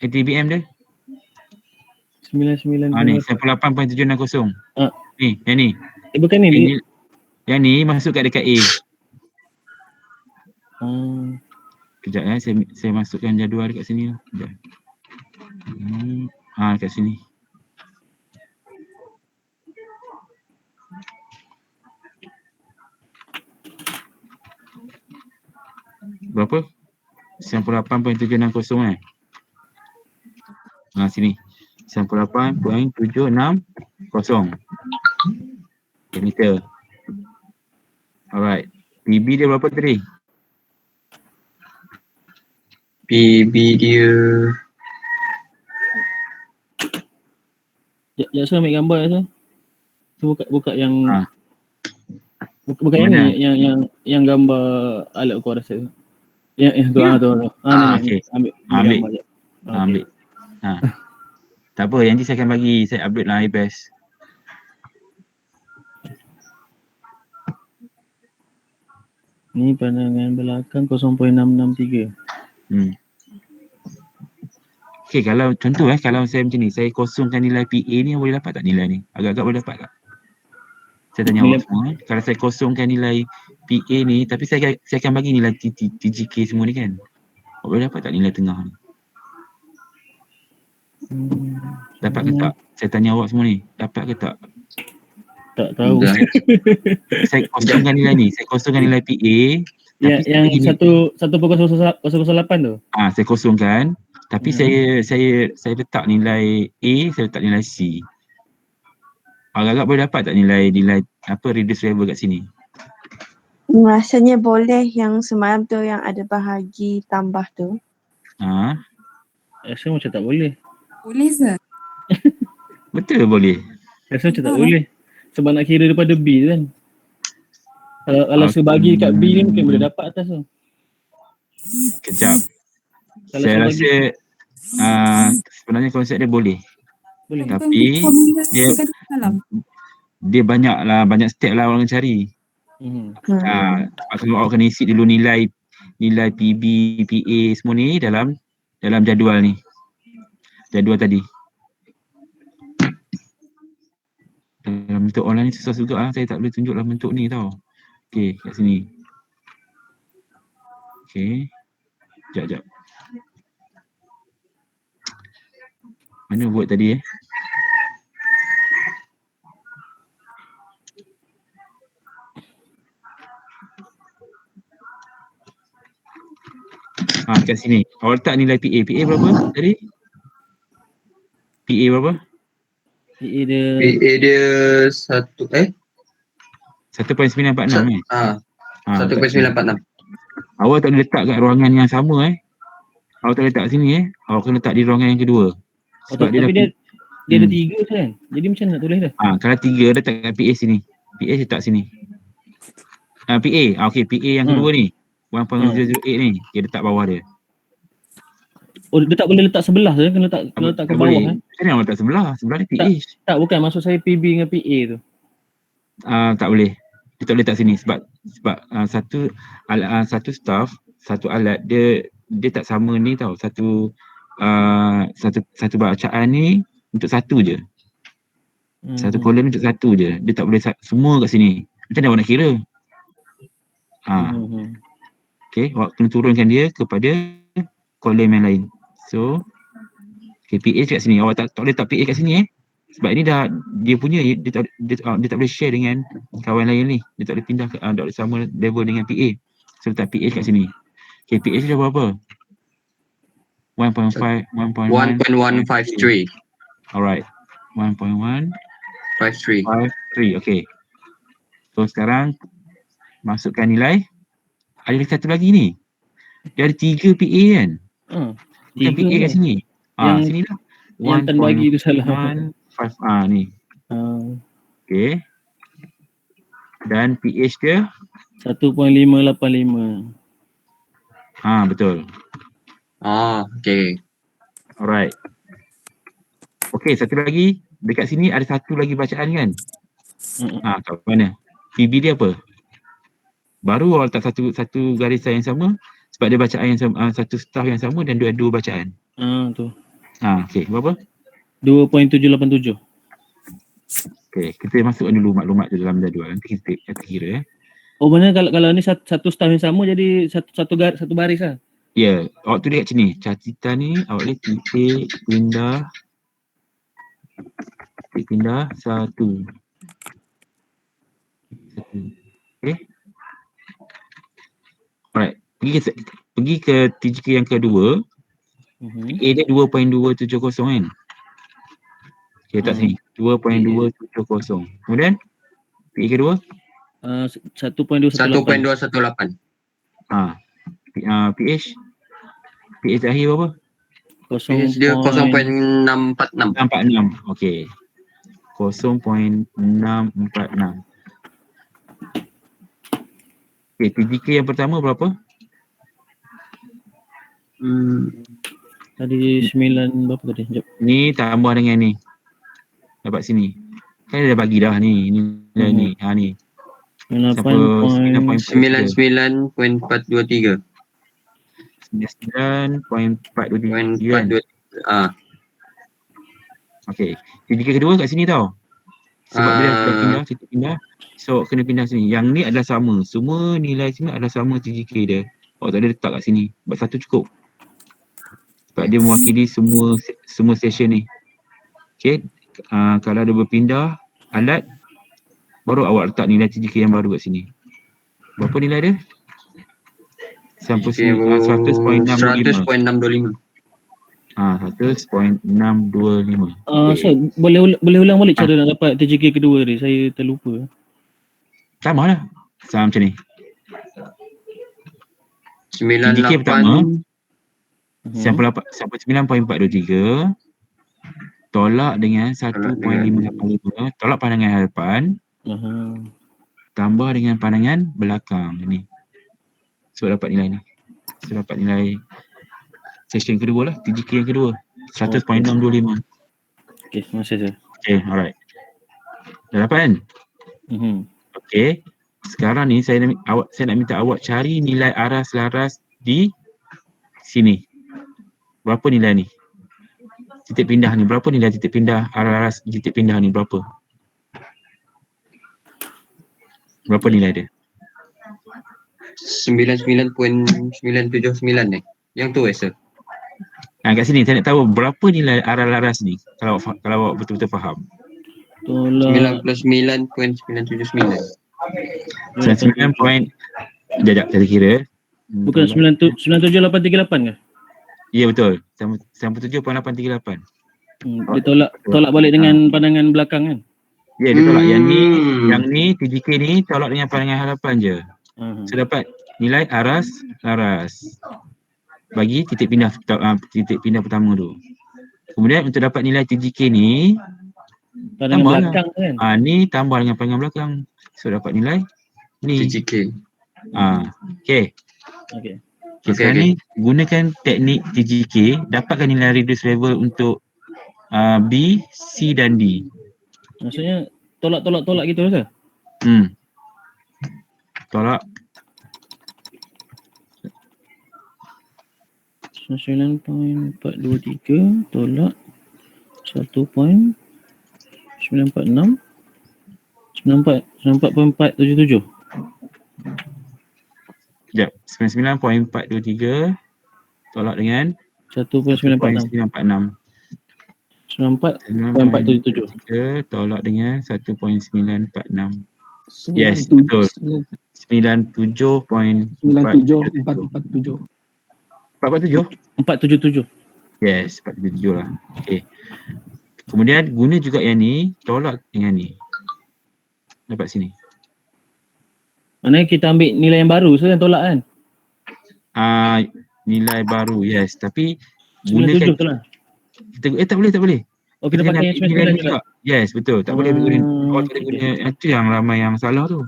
TBM dia? 99. Ni 98.760. Ni, yang ni. Bukan ni. Yang ni masuk kat dekat A. Kejap saya masukkan jadual dekat sini. Kejap. Dekat sini. Berapa? 98.760 sini. 98.760 meter. Alright. PB dia berapa tadi? PB dia saya ambil gambar saya. Buka yang buka yang gambar alat ukur aras saya. Yang tu tu. Okey. Ambil. Ambil. Tak apa, yang ni saya akan bagi, saya upload lah iBest. Ni pandangan belakang 0.663. Okey, kalau contoh kalau saya macam ni, saya kosongkan nilai PA ni, boleh dapat tak nilai ni? Agak-agak boleh dapat tak? Saya tanya awak semua, kalau saya kosongkan nilai PA ni, tapi saya akan bagi nilai TGK semua ni kan? Awak boleh dapat tak nilai tengah ni? Dapat ke tak? Saya tanya awak semua ni, dapat ke tak? Tak tahu. Saya kosongkan nilai ni, saya kosongkan nilai PA. Yang 1.008 tu? Saya kosongkan, tapi saya letak nilai A, saya letak nilai C. Agak-agak boleh dapat tak nilai reduce level kat sini? Rasanya boleh yang semalam tu yang ada bahagi tambah tu. Rasa macam tak boleh. Boleh sir. Betul boleh. Rasa macam tak boleh. Sebab nak kira daripada B tu kan. Kalau sebagi kat B ni mungkin boleh dapat atas tu. Kejap. Kalau Saya sebagi rasa sebenarnya konsep dia boleh. boleh. Tapi dia banyak step lah orang cari. Kalau awak kena isi dulu nilai PB, PA semua ni dalam jadual ni. Jadual tadi. Dalam bentuk online ni susah juga saya tak boleh tunjuk dalam bentuk ni tau. Okey, kat sini. Okey. Jap. Mana buat tadi kat sini. Awak letak nilai PA. PA berapa tadi? PA berapa? PA dia PA dia 1.946 1.946. Awak tak boleh letak kat ruangan yang sama Awak tak boleh letak kat sini Awak kena letak di ruangan yang kedua. Sebab tapi dia ada 3 kan. Jadi macam mana nak tulis dia? Kalau 3 letak kat PA sini. PA saya letak sini. PA. Okey, PA yang kedua ni. 1.008 ni. Dia letak bawah dia. Oh, dia tak boleh letak sebelah tu, kena letak ke bawah kan? Macam mana awak letak sebelah? Sebelah ni PA. Tak, bukan maksud saya PB dengan PA tu. Tak boleh. Dia tak boleh letak sini sebab satu staff, satu alat dia tak sama ni tau. Satu bacaan ni untuk satu je. Satu kolom untuk satu je. Dia tak boleh semua kat sini. Macam mana awak nak kira? Okay, awak kena turunkan dia kepada kolom yang lain. So, PA kat sini. Awak tak boleh letak PA kat sini sebab ini dah dia punya, dia tak boleh share dengan kawan lain ni. Dia tak boleh pindah tak boleh sama level dengan PA. So letak PA kat sini. Okay, PA dah berapa? 1.153. Alright. 1.153. Okay. So sekarang masukkan nilai. Ada satu lagi ni. Dia ada 3 PA kan? Bukan PA kat sini. Sini lah. Yang terbagi tu salah. 1.5 ni. Okay. Dan pH dia 1.585. Betul. Okay. Alright. Okay, satu lagi. Dekat sini ada satu lagi bacaan kan? Kat mana? PB dia apa? Baru awak letak satu garisan yang sama sebab dia bacaan yang sama, satu staff yang sama dan dua bacaan. Tu. Okay, berapa? 2.787. Okay, kita masukkan dulu maklumat tu dalam jadual. Nanti kita kira Oh, mana kalau ni satu staff yang sama jadi satu baris lah. Ya, awak tulis kat sini. Catatan ni awak boleh titik pindah satu. Okay. Alright. Pergi ke TGK yang kedua. PA dia 2.270 kan? Okay, letak sini. 2.270. Kemudian PA kedua? 1.218. PH terakhir berapa? PH dia 0.646. 646. Okey. 0.646. Okey, TGK yang pertama berapa? Tadi 9 berapa tadi? Sekejap. Ni tambah dengan ni. Dapat sini. Kan dia dah bagi dah ni. Nilai ni. Ni. 99.423. 99.423 kan? Okey. TGK kedua kat sini tau. Sebab dia dah pindah, kita pindah. So kena pindah sini. Yang ni adalah sama. Semua nilai sini adalah sama TGK dia. Awak tak ada letak kat sini. Sebab satu cukup. Sebab dia mewakili semua session ni. Okey. Kalau ada berpindah alat, baru awak letak nilai TGK yang baru kat sini. Berapa nilai dia? Sampai 100.625. 100.625. 100.625. So boleh ulang balik cara nak dapat TGK kedua tadi. Saya terlupa. Sama lah. Sama macam ni. 98. TGK pertama sampai 9.423. tolak dengan 1.585, tolak pandangan hadapan tambah dengan pandangan belakang ni. So dapat nilai ni. So dapat nilai session kedua lah, TGK yang kedua. 100.625. Okay, terima kasih sir. Okay, alright. Dah dapat kan? Okay. Sekarang ni saya nak minta awak cari nilai aras laras di sini. Berapa nilai ni? Titik pindah ni, berapa nilai titik pindah aras titik pindah ni, berapa? Berapa nilai dia? 99.979 ni. Yang tu sir. Kat sini saya nak tahu berapa nilai aras laras ni kalau awak betul-betul faham. Tolak 99.979. 99 point. Sekejap saya kira. bukan 97838 ke? Ya betul. 97.838. Dia tolak balik dengan pandangan belakang kan? Ya dia tolak yang ni TGK ni tolak dengan pandangan hadapan je. So dapat nilai aras laras bagi titik pindah pertama tu. Kemudian untuk dapat nilai TGK ni Pandangan tambah belakang kan? ni tambah dengan pandangan belakang. So dapat nilai ni. TGK. Okay. Okay. Sekarang ni gunakan teknik TGK, dapatkan nilai reduce level untuk B, C dan D. Maksudnya tolak gitu ke? Tolak 9.423 tolak 1.946 94.477. Sekejap, 99.423 tolak dengan 1.946 1.946. 94.477. Tolak dengan 1.946. Yes, betul. 97.447. 477. Yes, 477 lah. Okay. Kemudian guna juga yang ni, tolak dengan ni. Dapat sini. Maknanya kita ambil nilai yang baru so yang tolak kan? Nilai baru, yes. Tapi 97 tu lah. tak boleh. Oh, kita pakai yang 99 juga? Yes, betul. Tak boleh guna. Awak tak boleh guna. Itu yang ramai yang salah tu.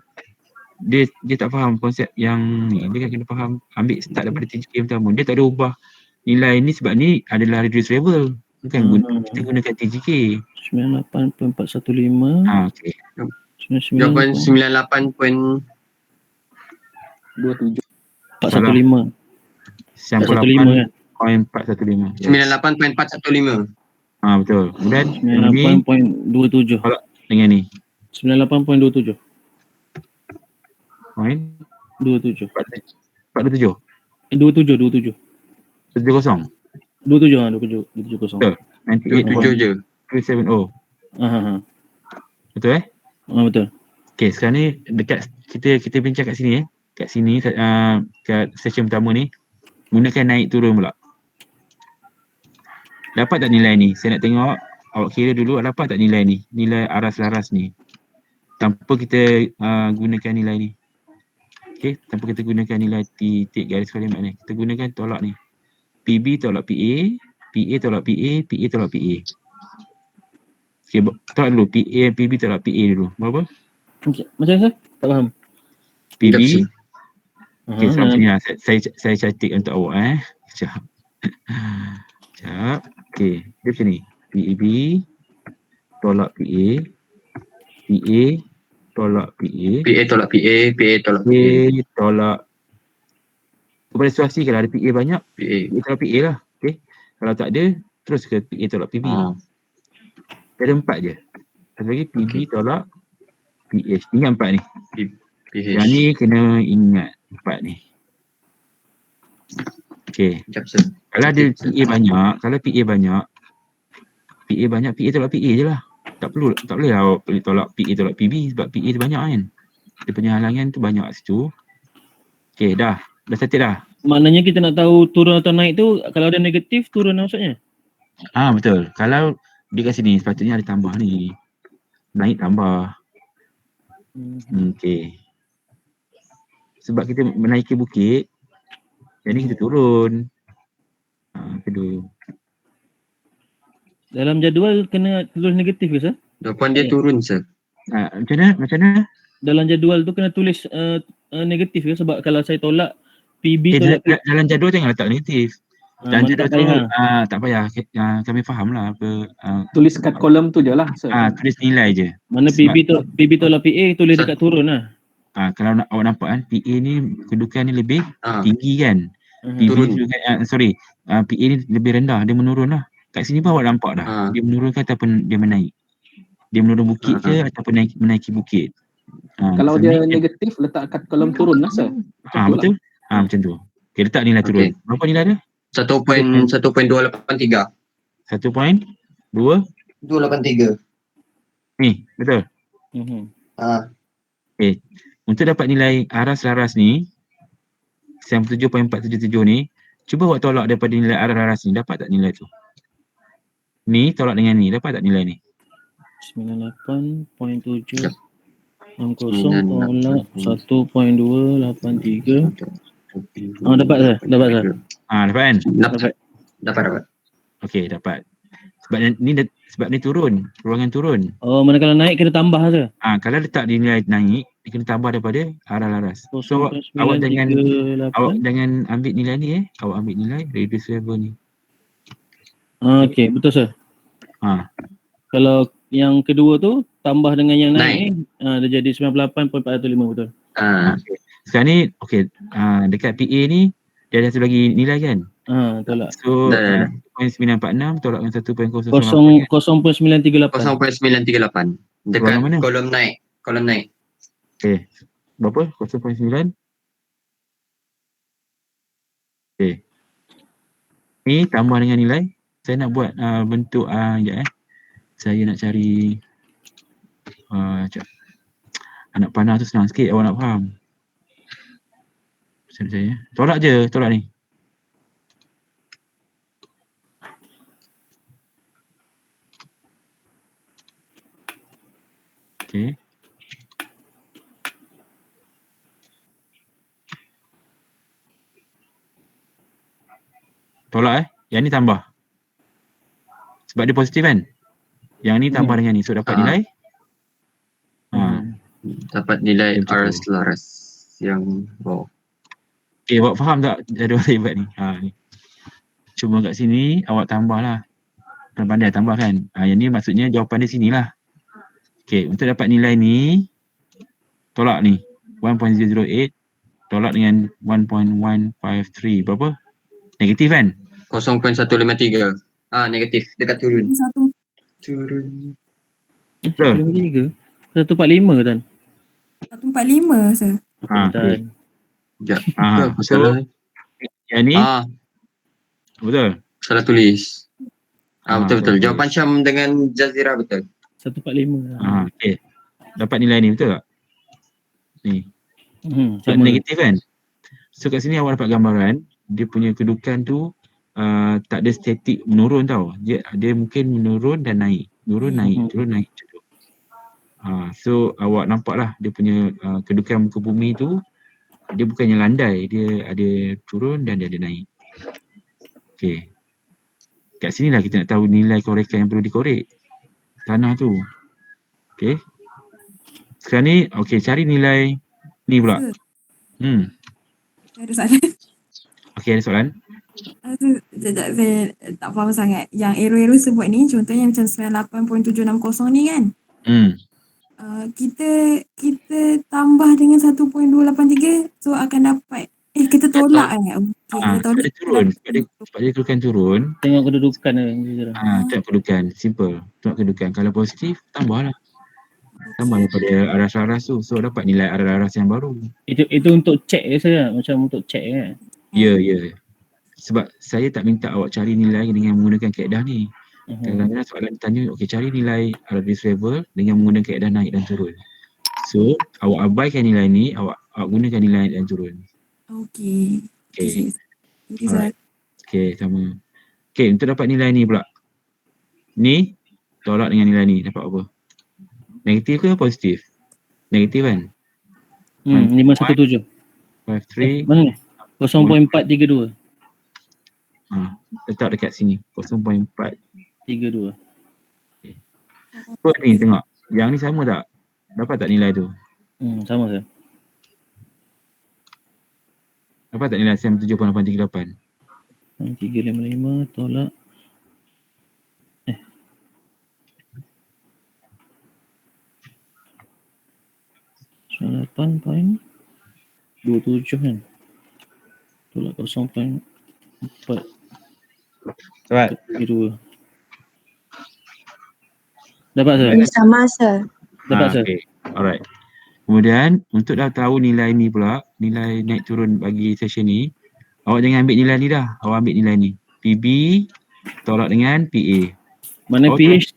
Dia tak faham konsep yang ni. Dia kena faham ambil start daripada TGK pertama. Dia tak ada ubah nilai ni sebab ni adalah reduce level. Bukan kita gunakan TGK. 98.415. Okay. Jawapan 98.27. 415. 415 kan? 98.415. 98.415. Betul. Kemudian 98.27. tolak dengan ni. 98.27. Point 27. 427. 27. 70. 27 Betul. 27 je. 98.270. Betul betul. Okay, sekarang ni dekat kita bincang kat sini kat sini kat session pertama ni gunakan naik turun pula. Dapat tak nilai ni? Saya nak tengok awak kira dulu dapat tak nilai ni? Nilai aras laras ni. Tanpa kita gunakan nilai ni. Okey, tanpa kita gunakan nilai titik garis kalimat ni. Kita gunakan tolak ni. PB tolak PA, PA tolak PA, PA tolak PA. Okey, tolak dulu PB tolak PA dulu. Berapa? Okay. Macam mana? Tak faham. PB. Okey, selanjutnya saya catik untuk awak Sekejap. Okey, dia macam ni. PB tolak PA, PA tolak PA, PA tolak PA, PA tolak PA. PA tolak kepada situasi kalau ada PA banyak, PA. PA tolak PA lah. Okey. Kalau tak ada, terus ke PA tolak PB. Ada 4 je. Satu lagi PB tolak PH. Ingat 4 ni. PH. Yang ni kena ingat 4 ni. Okey. Kalau ada PA banyak, PA tolak PA je lah. Tak boleh awak tolak PA tolak PB sebab PA tu banyak kan. Dia punya halangan tu banyak kat situ. Okey, dah settle dah. Maknanya kita nak tahu turun atau naik tu kalau ada negatif turun maksudnya? Betul. Kalau dia kat sini sepatutnya ada tambah ni. Naik tambah. Okey. Sebab kita menaiki bukit, jadi kita turun. Kedua. Dalam jadual kena tulis negatif ke sir? Jawapan dia turun sir. Macam mana? Macam mana? Dalam jadual tu kena tulis negatif ke? Sebab kalau saya tolak PB tolak PB. Dalam jadual jangan letak negatif. Dalam Mana jadual tak tu payah. tak payah. Kami faham lah apa. Tulis kat kolom tu je lah. Tulis nilai je. Mana Sebab- PB tolak PA tulis dekat turun lah. Kalau awak nampak kan, PA ni kedudukan ni lebih Ah, tinggi kan. PB turun. kedudukan, PA ni lebih rendah, dia menurun lah. Kat sini pun awak nampak dah. Ah. Dia menurun ke ataupun dia menaik. Dia menurun bukit ke ataupun menaiki bukit. Kalau so dia ni- negatif letak kat kolom turun lah sir. betul. Macam tu. Okay, letak nilai turun. Okey. Berapa nilai dia? 1.283. 1.2 283. ni, betul. Ah, Untuk dapat nilai aras laras ni 97.477 ni, cuba awak tolak daripada nilai aras laras ni, dapat tak nilai tu? Ni tolak dengan ni, dapat tak nilai ni? 98.7 Sekejap. 60 tolak 1.283. Dapat sir? Dapat sir? Dapat kan? Dapat. Okey, dapat. Sebab ni turun, ruangan turun. Oh, mana kalau naik kena tambah sir? Kalau letak di nilai naik, dia kena tambah daripada aras laras. So awak jangan ambil nilai ni awak ambil nilai reduce level ni. Okey, betul sir. Kalau yang kedua tu tambah dengan yang naik ni, dia jadi 98.405 betul. Okay. Sekarang ni dekat PA ni dia ada satu lagi nilai kan? Tolak. So Dah. 0.946 tolak dengan 1.008 0.938. 0.938. Dekat Ruangan mana? kolom naik. Okey. Berapa? 0.9. Okey. Ni tambah dengan nilai. Saya nak buat bentuk sekejap Saya nak cari sekejap. Anak panah tu senang sikit awak nak faham. Saya tolak ni. Okey. Tolak yang ni tambah. Sebab dia positif kan? Yang ni tambah dengan ni. So dapat nilai. Dapat nilai Betul. aras laras yang bawah. Okay, awak faham tak jadual hebat ni? Ni. Cuma kat sini awak tambah lah. Pandai tambah kan? Yang ni maksudnya jawapan dia sini lah. Okay, untuk dapat nilai ni, tolak ni. 1.008 tolak dengan 1.153. Berapa? Negatif kan? 0.153. Negatif. Dekat turun. Turun. Betul. 145 kan? 145 sir. Okay. Sekejap. So, yang ni betul? Salah tulis. Betul. salah Jawapan Syam dengan Jazira betul. 145. Okay. Dapat nilai ni betul tak? Ni. Sama. Negatif kan? So kat sini awak dapat gambaran dia punya kedudukan tu tak ada statik menurun tau. Dia mungkin menurun dan naik. Turun naik macam tu. So awak nampak lah dia punya kedudukan muka bumi tu dia bukannya landai, dia ada turun dan dia ada naik. Okay. Kat sini lah kita nak tahu nilai korekan yang perlu dikorek tanah tu. Okay. Sekarang ni cari nilai ni pula. Ada soalan. Okay, ada soalan? Sekejap, saya tak faham sangat. Yang arrow sebut ni, contohnya macam 98.760 ni kan? Kita tambah dengan 1.283, so akan dapat kita tolak kita tolak. Dia turun. Sebab dia kedudukan turun. Tengok kedudukan Tengok kedudukan. Simple. Tengok kedudukan. Kalau positif, tambahlah. Tambah daripada aras-aras tu. So dapat nilai aras-aras yang baru. Itu untuk check saya, macam untuk check kan? Ya. Sebab saya tak minta awak cari nilai dengan menggunakan kaedah ni. Kadang-kadang soalan tanya, cari nilai reduce level dengan menggunakan kaedah naik dan turun. So, awak abaikan nilai ni, awak gunakan nilai naik dan turun. Okey. Alright. Sama. Untuk dapat nilai ni pula. Ni, tolak dengan nilai ni, dapat apa? Negatif ke positif? Negatif kan? 517. 53. Mana ni? 0.432. Letak dekat sini. 0.432. 0.32. Apa ni tengok. Yang ni sama tak? Dapat tak nilai tu? Sama saya. Dapat tak nilai SEM 7.838? 355 tolak 8.27 kan? Tolak 0.4 Dapat? 32. Dapat sir? Sama sir. Dapat sir? Okay. Alright. Kemudian untuk dah tahu nilai ni pula, nilai naik turun bagi session ni, awak jangan ambil nilai ni dah. Awak ambil nilai ni. PB tolak dengan PA. Mana Oh, PH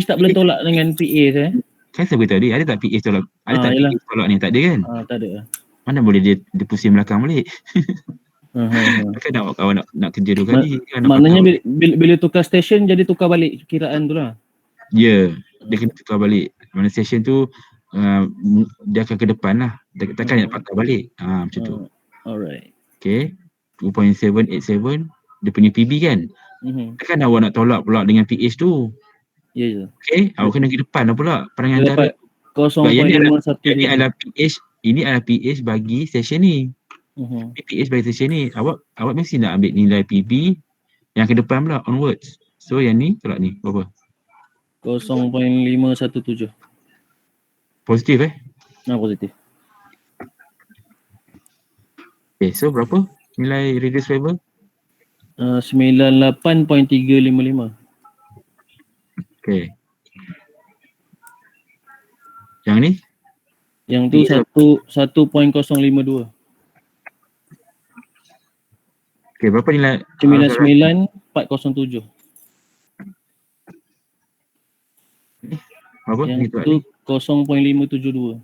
tak boleh tolak dengan PA saya? Kan saya beritahu dia, ada tak PA tolak? Ada tak yelah. PA tolak ni? Tak ada kan? Tak ada. Mana boleh dia pusing belakang balik. Kan awak nak kerja 2 kali. Kan Maknanya bila tukar stesen jadi tukar balik kiraan tu lah. Ya, dia kena tukar balik. Mana session tu dia akan ke depan lah. Dia takkan nak patah balik. Macam tu. Alright. Okay. 2.787 dia punya PB kan. Takkan awak nak tolak pula dengan PH tu. Ya je. Okay. Awak kena ke depan lah pula. Perangan Dia antara. dapat Ini 0.51. adalah PH. Ini adalah PH bagi session ni. PH bagi session ni. Awak mesti nak ambil nilai PB yang ke depan pula onwards. So yang ni tolak ni. Berapa? 0.517. Positif Positif. Okay, so berapa nilai radius fiber? 98.355. Okay. Yang ni? Yang tu 1.052. Okay, berapa nilai? 99.407. Berapa? Yang tu 0.572.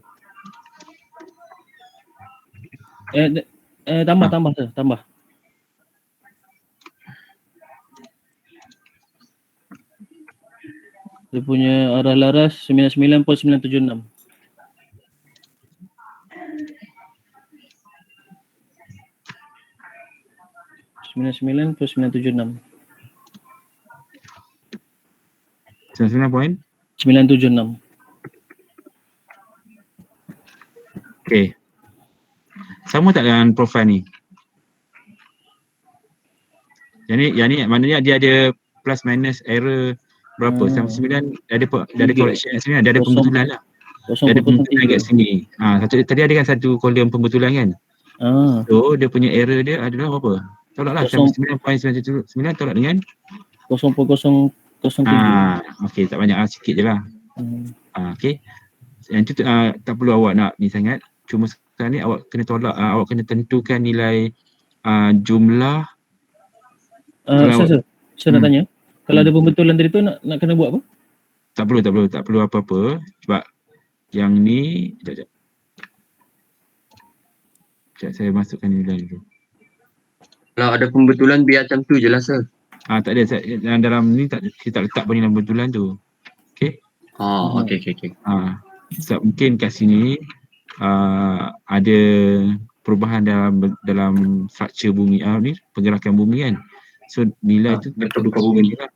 Tambah sir, tambah. Dia punya arah laras 99.976. Sembilan point? 976. Okay. Sama tak dengan profil ni? Yang ni maknanya dia ada plus minus error berapa? Sampai 9 ada correction kat sini, dia ada pembetulan lah. Dia ada pembetulan kat sini. Tadi ada kan satu kolom pembetulan kan? So dia punya error dia adalah berapa? Tolaklah sampai 9.979 tolak dengan 0.003. Okey, tak banyak sikit je lah. Okey. Yang tu tak perlu awak nak ni sangat. Cuma sekarang ni awak kena tolak, awak kena tentukan nilai jumlah. Saya nak tanya, kalau ada pembetulan tadi tu nak kena buat apa? Tak perlu apa-apa. Sebab yang ni, sekejap saya masukkan nilai dulu. Kalau ada pembetulan biar macam tu je lah sir. Tak ada, dalam ni kita tak letak pun nilai pembetulan tu. Okay? Okay. Sebab mungkin kat sini ada perubahan dalam struktur bumi ni, pergerakan bumi kan. So nilai tu betul bumi lah.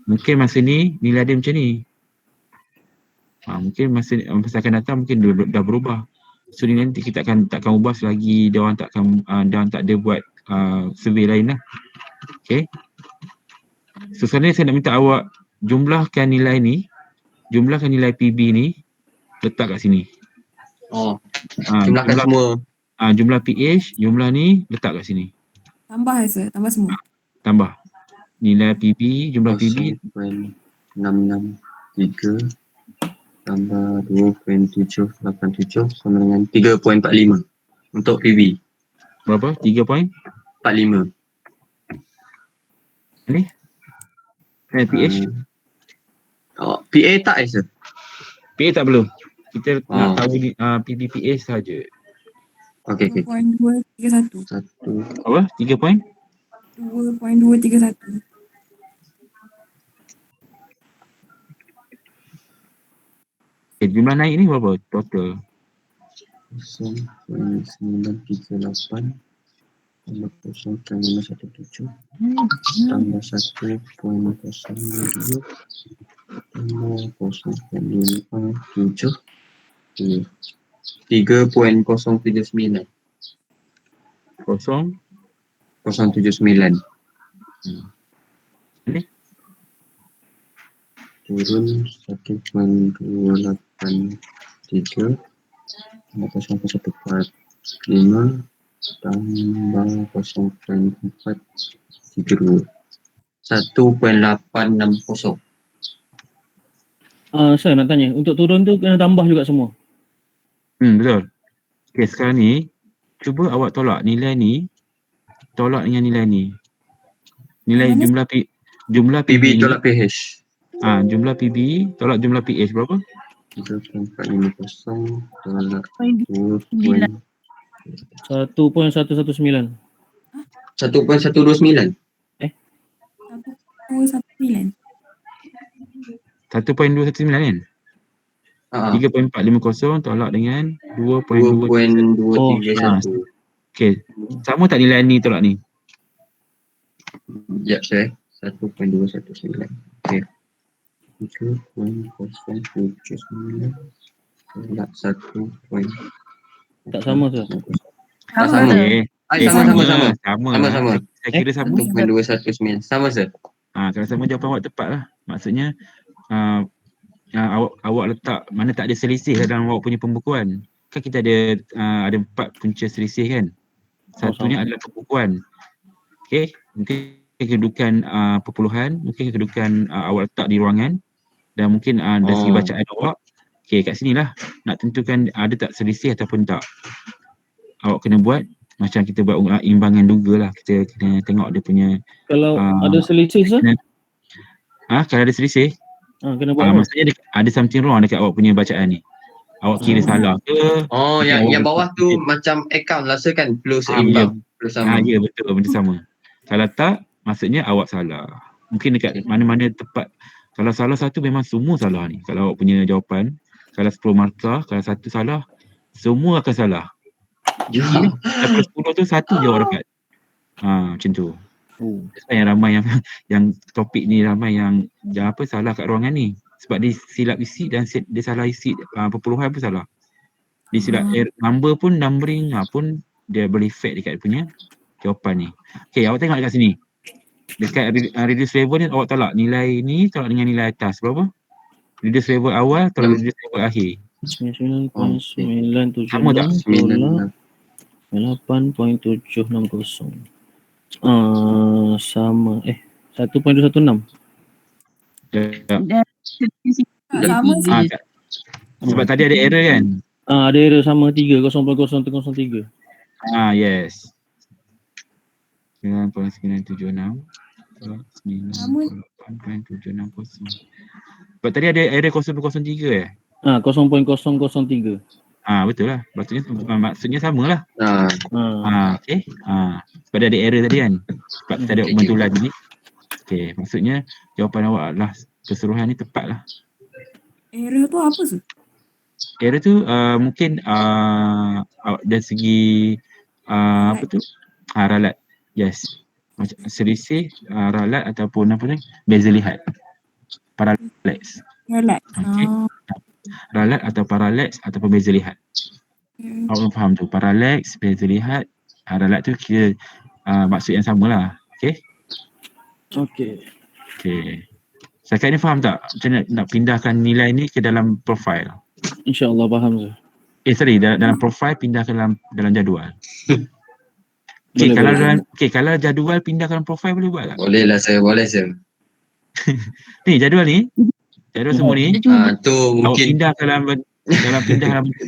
Mungkin masa ni nilai dia macam ni. Mungkin masa akan datang mungkin dah berubah. So ni nanti kita takkan ubah selagi dia orang tak ada buat survey lain lah. Okay. So sekarang ni saya nak minta awak jumlahkan nilai ni, jumlahkan nilai PB ni, letak kat sini. Jumlahkan semua. Jumlah PH, jumlah ni letak kat sini. Tambah sir, tambah semua. Tambah. Nilai PB, jumlah PB 0.663 tambah 2.787 sama dengan 3.45 untuk PB. Berapa? 3.45. Ni? PH? PA tak sir? PA tak perlu. Kita nak tahu ni PBPA saja. Okay. 2.231. Apa? 3 point? 2.231. Okay, jumlah naik ni berapa total? 0.938 0.517 tambah 1.022 tambah 0.557 3.079 Kosong. 079 Ini turun 1.283 tambah 0.145 tambah 0.432 1.860. Saya nak tanya, untuk turun tu kena tambah juga semua? betul. Okey, sekarang ni cuba awak tolak nilai ni, tolak dengan nilai ni. Nilai Mana jumlah PB PB ni, tolak PH. jumlah PB tolak jumlah PH berapa? 3.450 tolak 1.119. 1.129. 119. 1.219 kan? 3.450 tolak dengan 2.2. 2.231. Okey, sama tak nilai ni tolak ni? Ya, saya 1.219. Okey. 3.079 tolak 1. Tak sama tu. Tak sama. Okey. Sama. Sama. Saya kira sama. 1.219. Sama, sir. Kalau sama jawapan awak tepat lah. Maksudnya awak letak mana tak ada selisih lah dalam awak punya pembukuan. Kan kita ada 4 punca selisih kan. Satunya adalah pembukuan. Okey, mungkin kedudukan perpuluhan, mungkin kedudukan awak letak di ruangan, dan mungkin dari segi bacaan awak. Okey, kat sini lah nak tentukan ada tak selisih ataupun tak. Awak kena buat macam kita buat imbangan duga lah. Kita kena tengok dia punya. Kalau ada selisih sah? Kalau ada selisih, kena buat apa? maksudnya ada something wrong dekat awak punya bacaan ni. Awak kira salah ke? Yang bawah tu macam account lah, sir, kan? Plus seimbang. Plus sama. Ya, betul, benda sama. Kalau tak, maksudnya awak salah. Mungkin dekat mana-mana tepat. Kalau salah satu memang semua salah ni. Kalau awak punya jawapan, kalau 10 markah, kalau satu salah, semua akan salah. Daripada 10 tu satu je awak dapat. Macam tu. Yang ramai yang topik ni ramai yang salah kat ruangan ni. Sebab dia silap isi dan dia salah isi perpuluhan pun salah. Dia silap number pun, numbering pun dia boleh fake dekat dia punya jawapan ni. Okey, awak tengok dekat sini. Dekat reduce level ni awak tolak nilai ni tolak dengan nilai atas berapa? Reduce level awal tolak reduce level akhir. 99.976 Sama tak? tolak 8.760. Sama. 1.216. Sama sih. Sebab tadi ada error kan? Ada error sama 3, 0.03. Yes. 9.976 9.8.760. Sebab tadi ada error 0.03 0.003. Betul lah. Maksudnya sama lah. Okey. Sebab dia ada error tadi kan. Sebab kita ada pembentulan ni. Okey, maksudnya jawapan awak adalah keseluruhan ni tepat lah. Error tu apa sih? Error tu mungkin dari segi apa tu? Ralat. Yes. Macam selisih ralat ataupun apa ni? Beza lihat. Parallax. Ralat. Okay. Ralat atau parallax ataupun beza lihat. Awak faham tu. Parallax, beza lihat, ralat tu kira maksud yang sama lah. Okay? Okay. Setakat ni faham tak? Macam nak pindahkan nilai ni ke dalam profile? InsyaAllah faham tu. Sorry, dalam profile pindahkan dalam jadual. Kalau jadual pindah dalam profile boleh buat tak? Boleh lah, saya. Boleh, sir. Ni jadual ni. Jadual semua ni. Tu Awak mungkin. pindah dalam bentuk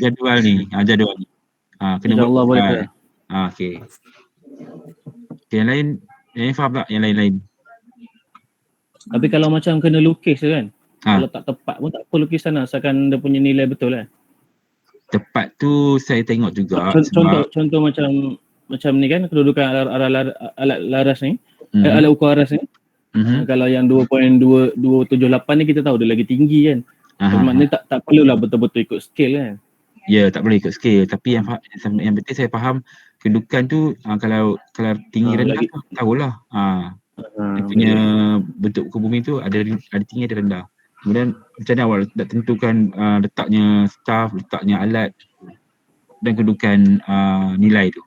jadual ni. Jadual ni. Kena buat InsyaAllah boleh. Okey. Yang lain faham tak yang lain-lain? Tapi kalau macam kena lukis kan? Kalau tak tepat pun tak apa lukisan lah. Asalkan dia punya nilai betul lah. Tepat tu saya tengok juga. Contoh macam ni kan, kedudukan alat laras ni, alat ukur aras ni. Kalau yang 2.278 ni kita tahu dia lagi tinggi kan. Maknanya tak perlulah betul-betul ikut scale kan. Ya, tak boleh ikut scale. Tapi yang penting saya faham kedudukan tu kalau tinggi rendah lagi- tu tahulah. Dia punya bentuk muka bumi tu ada tinggi ada rendah. Kemudian macam mana awak nak tentukan letaknya staff, letaknya alat dan kedudukan nilai tu.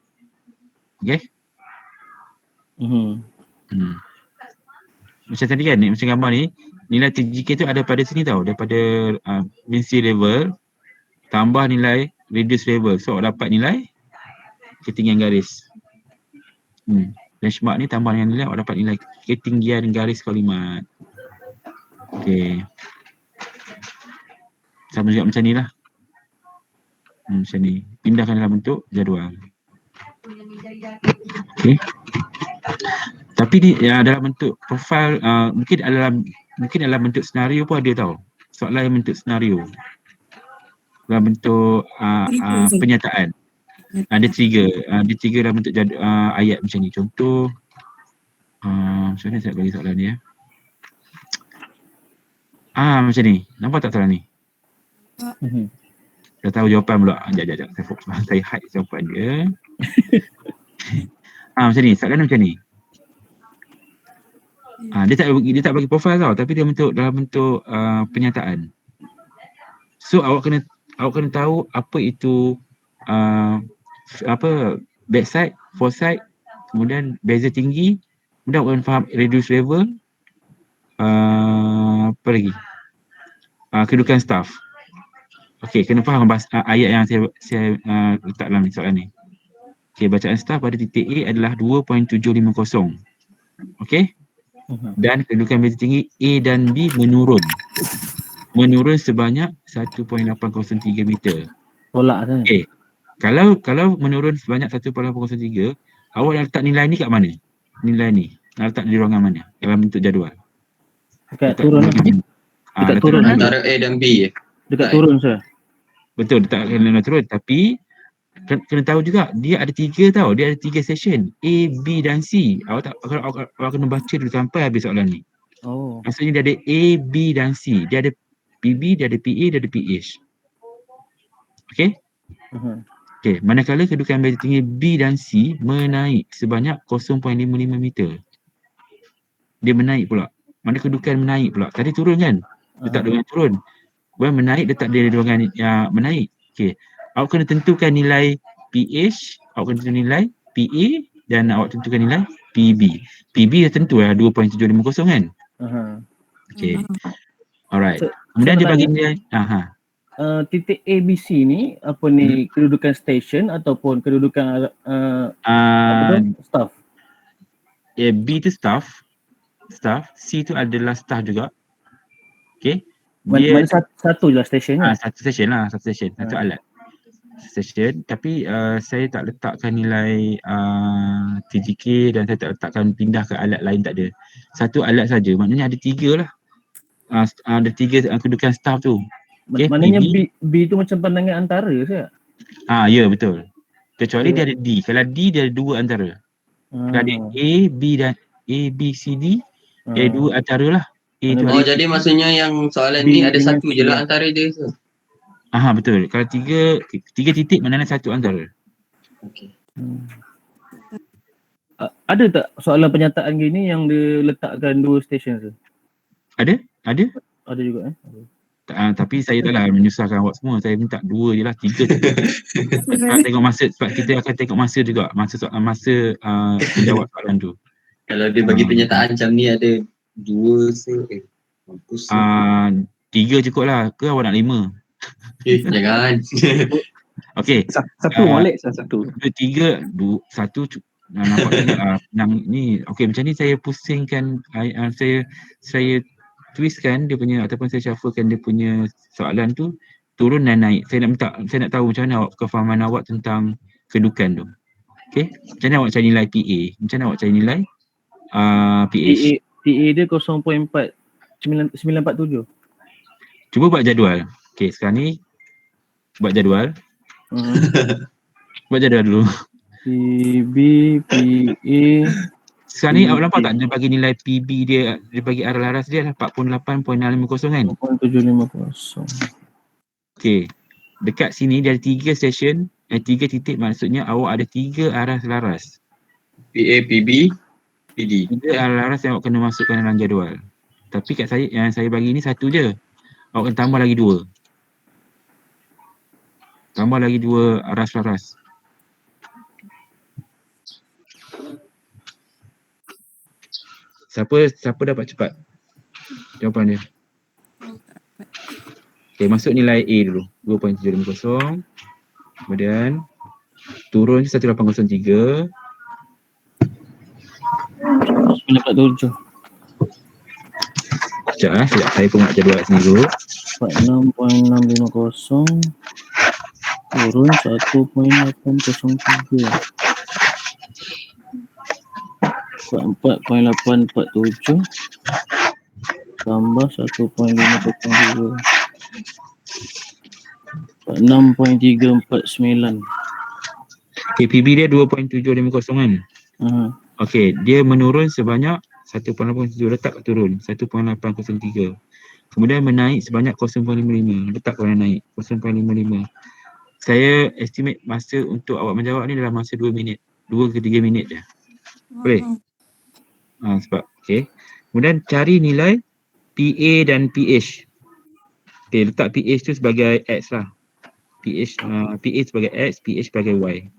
Okay? Macam tadi kan, macam gambar ni, nilai TGK tu ada pada sini tau, daripada mean sea level tambah nilai radius level. So awak dapat nilai ketinggian garis. Benchmark ni tambah dengan nilai, awak dapat nilai ketinggian garis kalimat. Okay. Sama juga macam ni lah. Macam ni. Pindahkan dalam bentuk jadual. Okay. Tapi ni dalam bentuk profil, mungkin dalam bentuk senario pun ada tau. Soalan yang bentuk senario. Dalam bentuk penyataan. Ada trigger. Dia trigger dalam bentuk ayat macam ni. Contoh, macam mana saya bagi soalan ni ya. Macam ni. Nampak tak soalan ni? Dah tahu jawapan pula. Sekejap. Saya hide jawapan dia. Macam ni. Soalan macam ni. Dia tak bagi profil tau, tapi dia dalam bentuk penyataan. So awak kena tahu apa itu backside, foresight, kemudian beza tinggi, kemudian awak kena faham reduce level, apa lagi? Kedudukan staff. Okey, kena faham ayat yang saya letak dalam soalan ni. Okey, bacaan staff pada titik A adalah 2.750. Okey? Dan kedudukan beza tinggi A dan B menurun sebanyak 1.803 meter. Tolak kan? Okey. Kalau menurun sebanyak 1.803, awak nak letak nilai ni kat mana? Nilai ni nak letak di ruangan mana? Dalam bentuk jadual. Dekat turun lah. Dekat turun lah. Antara A dan B. Dekat turun sah. Betul, letak kena turun. Tapi kena tahu juga dia ada 3 tau. Dia ada 3 session, A, B dan C. Awak kena baca dulu sampai habis soalan ni. Maksudnya dia ada A, B dan C. Dia ada PB, dia ada PA, dia ada PH. Okey? Okey, manakala kedudukan beza tinggi B dan C menaik sebanyak 0.55 meter. Dia menaik pula. Mana kedudukan menaik pula. Tadi turun kan? Letak ruangan turun. Kemudian menaik, letak dia ruangan yang menaik. Okey. Awak kena tentukan nilai PH, awak kena tentukan nilai PA dan awak tentukan nilai PB. PB dah tentu lah 2.750 kan? Okey. Alright. Kemudian dia bagi nilai titik ABC ni apa ni, kedudukan station ataupun kedudukan staff? B tu staff, C tu adalah staff juga. Okey. Mana satu je lah station kan? Satu station, satu alat. Station, tapi saya tak letakkan nilai TGK dan saya tak letakkan pindah ke alat lain, tak ada. Satu alat saja. Maknanya ada 3 lah. Ada 3 kedudukan staff tu. Okay, maknanya B tu macam pandangan antara saya. Ya betul. Kecuali dia ada D. Kalau D dia ada 2 antara. Kalau ada A, B dan A, B, C, D, dia ada 2 antara lah. Jadi maksudnya yang soalan ni ada satu je lah antara dia tu. Betul. Kalau 3 titik maknanya satu antara. Okey. Ada tak soalan penyataan gini yang dia letakkan 2 station tu? Ada? Ada juga tapi saya taklah menyusahkan awak semua. Saya minta 2 je lah, 3 je. Tengok masa, sebab kita akan tengok masa juga. Masa menjawab soalan tu. Kalau dia bagi penyataan macam ni ada 2 mampus. 3 cukup lah. Ke awak nak 5? Jangan. Okey. Satu molek satu. 3, 2, 1 nampak tak ni. Okey, macam ni saya pusingkan, saya twistkan dia punya ataupun saya shufflekan dia punya soalan tu turun dan naik. Saya nak tahu macam mana kefahaman awak tentang kedudukan tu. Okey. Macam mana awak cari nilai PA? Macam mana awak cari nilai PH? PA dia 0.947. Cuba buat jadual. Okey, sekarang ni buat jadual. Buat jadual dulu. PB, PA. Sekarang ni awak nampak tak dia bagi nilai PB dia bagi arah laras dia adalah 48.650 kan? 4750. Okey. Dekat sini dia ada 3 session 3 titik maksudnya awak ada 3 arah selaras. PA, PB, PD. 3 arah selaras yang awak kena masukkan dalam jadual. Tapi kat saya, yang saya bagi ni satu je. Awak kena tambah lagi 2. Tambah lagi 2 arah selaras. Siapa dapat cepat jawapan dia? Okay, masuk nilai A dulu. 2.750. Kemudian turun 1803. 947. Sekejap saya pun nak jadual sini dulu. 46.650 turun 1.803. 44.847 tambah 1.503. 6.349. KPB dia 2.750 kan? Okey, dia menurun sebanyak 1.87, letak turun 1.803. Kemudian menaik sebanyak 0.55, letak pada naik 0.55. Saya estimate masa untuk awak menjawab ni dalam masa 2 minit, 2 ke 3 minit je. Boleh? Sebab okey. Kemudian cari nilai PA dan PH. Okey, letak PH tu sebagai X lah. PA sebagai X, PH sebagai Y.